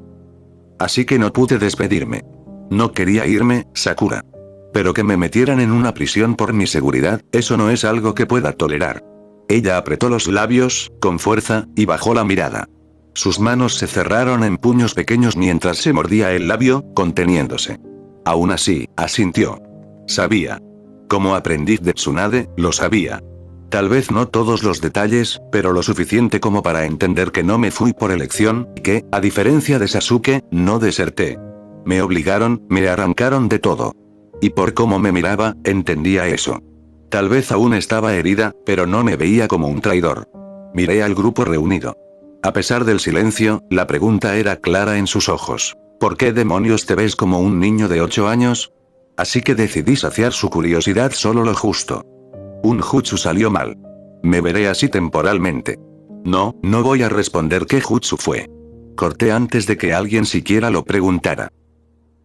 Así que no pude despedirme. No quería irme, Sakura. Pero que me metieran en una prisión por mi seguridad, eso no es algo que pueda tolerar. Ella apretó los labios, con fuerza, y bajó la mirada. Sus manos se cerraron en puños pequeños mientras se mordía el labio, conteniéndose. Aún así, asintió. Sabía. Como aprendiz de Tsunade, lo sabía. Tal vez no todos los detalles, pero lo suficiente como para entender que no me fui por elección, y que, a diferencia de Sasuke, no deserté. Me obligaron, me arrancaron de todo. Y por cómo me miraba, entendía eso. Tal vez aún estaba herida, pero no me veía como un traidor. Miré al grupo reunido. A pesar del silencio, la pregunta era clara en sus ojos. ¿Por qué demonios te ves como un niño de 8 años? Así que decidí saciar su curiosidad solo lo justo. Un jutsu salió mal. Me veré así temporalmente. No voy a responder qué jutsu fue. Corté antes de que alguien siquiera lo preguntara.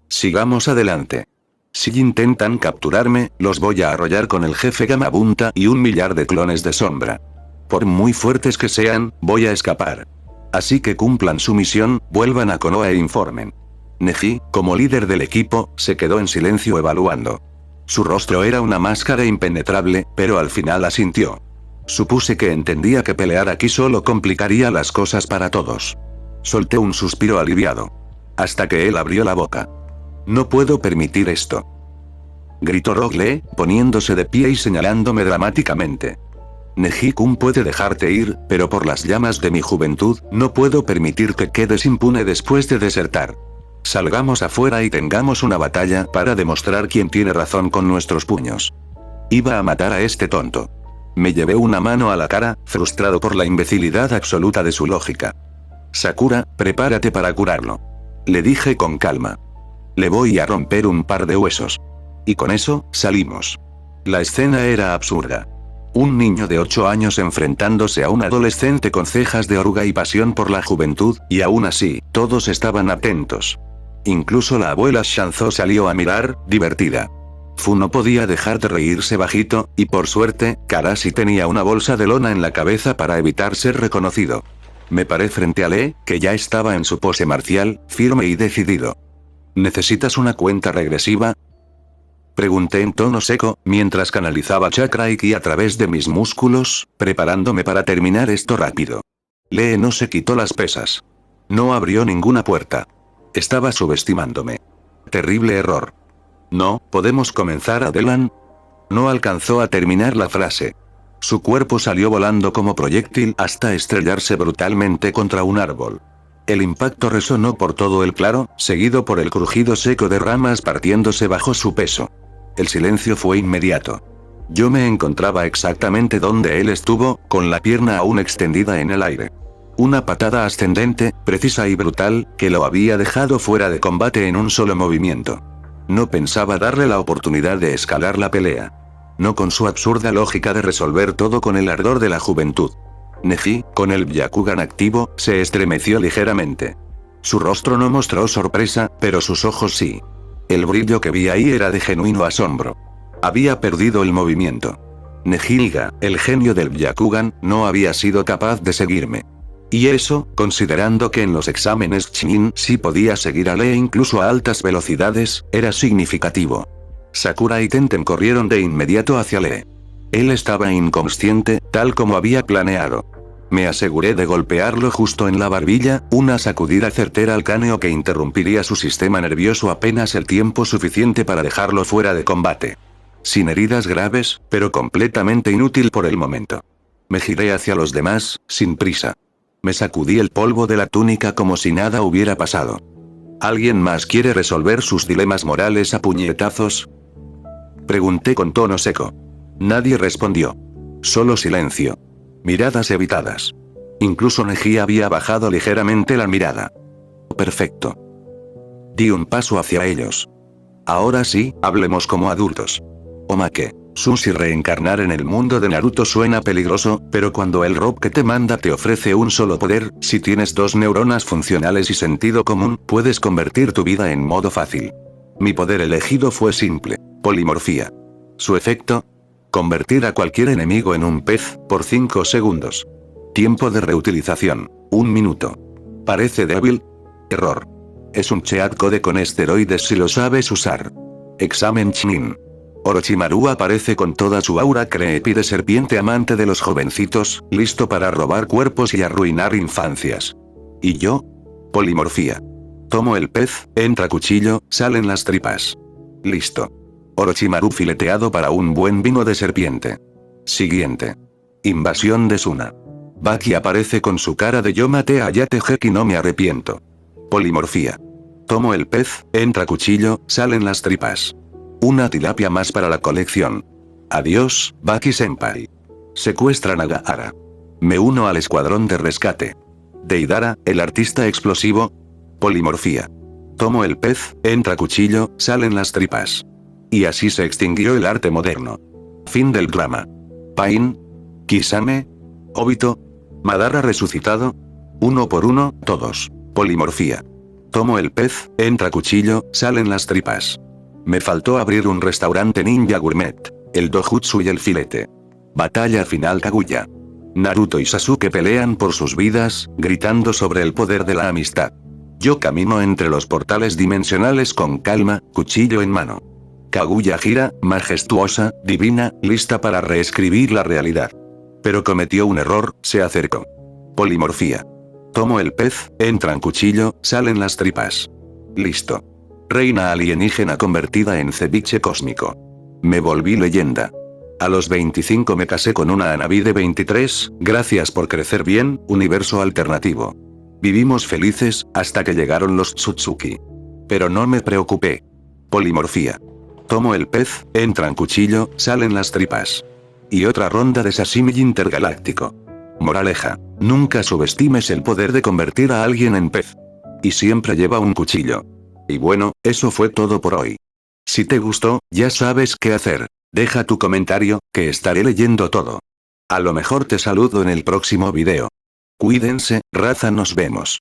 Sigamos adelante. Si intentan capturarme, los voy a arrollar con el jefe Gamabunta y 1.000.000 de clones de sombra. Por muy fuertes que sean, voy a escapar. Así que cumplan su misión, vuelvan a Konoha e informen. Neji, como líder del equipo, se quedó en silencio evaluando. Su rostro era una máscara impenetrable, pero al final asintió. Supuse que entendía que pelear aquí solo complicaría las cosas para todos. Solté un suspiro aliviado. Hasta que él abrió la boca. No puedo permitir esto. Gritó Rock Lee, poniéndose de pie y señalándome dramáticamente. Neji-kun puede dejarte ir, pero por las llamas de mi juventud, no puedo permitir que quedes impune después de desertar. Salgamos afuera y tengamos una batalla para demostrar quién tiene razón con nuestros puños. Iba a matar a este tonto. Me llevé una mano a la cara, frustrado por la imbecilidad absoluta de su lógica. Sakura, prepárate para curarlo. Le dije con calma. Le voy a romper un par de huesos. Y con eso, salimos. La escena era absurda. Un niño de 8 años enfrentándose a un adolescente con cejas de oruga y pasión por la juventud, y aún así, todos estaban atentos. Incluso la abuela Shanzo salió a mirar, divertida. Fu no podía dejar de reírse bajito, y por suerte, Karashi tenía una bolsa de lona en la cabeza para evitar ser reconocido. Me paré frente a Lee, que ya estaba en su pose marcial, firme y decidido. ¿Necesitas una cuenta regresiva? Pregunté en tono seco, mientras canalizaba chakra y ki a través de mis músculos, preparándome para terminar esto rápido. Lee no se quitó las pesas. No abrió ninguna puerta. Estaba subestimándome. Terrible error. No, ¿podemos comenzar, Adelan? No alcanzó a terminar la frase. Su cuerpo salió volando como proyectil hasta estrellarse brutalmente contra un árbol. El impacto resonó por todo el claro, seguido por el crujido seco de ramas partiéndose bajo su peso. El silencio fue inmediato. Yo me encontraba exactamente donde él estuvo, con la pierna aún extendida en el aire. Una patada ascendente, precisa y brutal, que lo había dejado fuera de combate en un solo movimiento. No pensaba darle la oportunidad de escalar la pelea. No con su absurda lógica de resolver todo con el ardor de la juventud. Neji, con el Byakugan activo, se estremeció ligeramente. Su rostro no mostró sorpresa, pero sus ojos sí. El brillo que vi ahí era de genuino asombro. Había perdido el movimiento. Neji-iga, el genio del Byakugan, no había sido capaz de seguirme. Y eso, considerando que en los exámenes Chunin sí podía seguir a Lee incluso a altas velocidades, era significativo. Sakura y Tenten corrieron de inmediato hacia Lee. Él estaba inconsciente, tal como había planeado. Me aseguré de golpearlo justo en la barbilla, una sacudida certera al cráneo que interrumpiría su sistema nervioso apenas el tiempo suficiente para dejarlo fuera de combate. Sin heridas graves, pero completamente inútil por el momento. Me giré hacia los demás, sin prisa. Me sacudí el polvo de la túnica como si nada hubiera pasado. ¿Alguien más quiere resolver sus dilemas morales a puñetazos? Pregunté con tono seco. Nadie respondió. Solo silencio. Miradas evitadas. Incluso Neji había bajado ligeramente la mirada. Perfecto. Di un paso hacia ellos. Ahora sí, hablemos como adultos. Omake. Sushi reencarnar en el mundo de Naruto suena peligroso, pero cuando el rob que te manda te ofrece un solo poder, si tienes 2 neuronas funcionales y sentido común, puedes convertir tu vida en modo fácil. Mi poder elegido fue simple. Polimorfía. Su efecto: convertir a cualquier enemigo en un pez, por 5 segundos. Tiempo de reutilización: 1 minuto. ¿Parece débil? Error. Es un cheat code con esteroides si lo sabes usar. Examen Chunin. Orochimaru aparece con toda su aura creepy de serpiente amante de los jovencitos, listo para robar cuerpos y arruinar infancias. ¿Y yo? Polimorfía. Tomo el pez, entra cuchillo, salen las tripas. Listo. Orochimaru fileteado para un buen vino de serpiente. Siguiente. Invasión de Suna. Baki aparece con su cara de yo maté a Yateheki, no me arrepiento. Polimorfía. Tomo el pez, entra cuchillo, salen las tripas. Una tilapia más para la colección. Adiós, Baki-senpai. Secuestran a Gaara. Me uno al escuadrón de rescate. Deidara, el artista explosivo. Polimorfía. Tomo el pez, entra cuchillo, salen las tripas. Y así se extinguió el arte moderno. Fin del drama. Pain. Kisame. Obito. Madara resucitado. Uno por uno, todos. Polimorfía. Tomo el pez, entra cuchillo, salen las tripas. Me faltó abrir un restaurante ninja gourmet. El dojutsu y el filete. Batalla final Kaguya. Naruto y Sasuke pelean por sus vidas, gritando sobre el poder de la amistad. Yo camino entre los portales dimensionales con calma, cuchillo en mano. Kaguya gira, majestuosa, divina, lista para reescribir la realidad. Pero cometió un error, se acercó. Polimorfía. Tomo el pez, entran cuchillo, salen las tripas. Listo. Reina alienígena convertida en ceviche cósmico. Me volví leyenda. A los 25 me casé con una Hanabi de 23, gracias por crecer bien, universo alternativo. Vivimos felices, hasta que llegaron los Tsutsuki. Pero no me preocupé. Polimorfía. Tomo el pez, entran cuchillo, salen las tripas. Y otra ronda de sashimi intergaláctico. Moraleja. Nunca subestimes el poder de convertir a alguien en pez. Y siempre lleva un cuchillo. Y bueno, eso fue todo por hoy. Si te gustó, ya sabes qué hacer. Deja tu comentario, que estaré leyendo todo. A lo mejor te saludo en el próximo video. Cuídense, raza, nos vemos.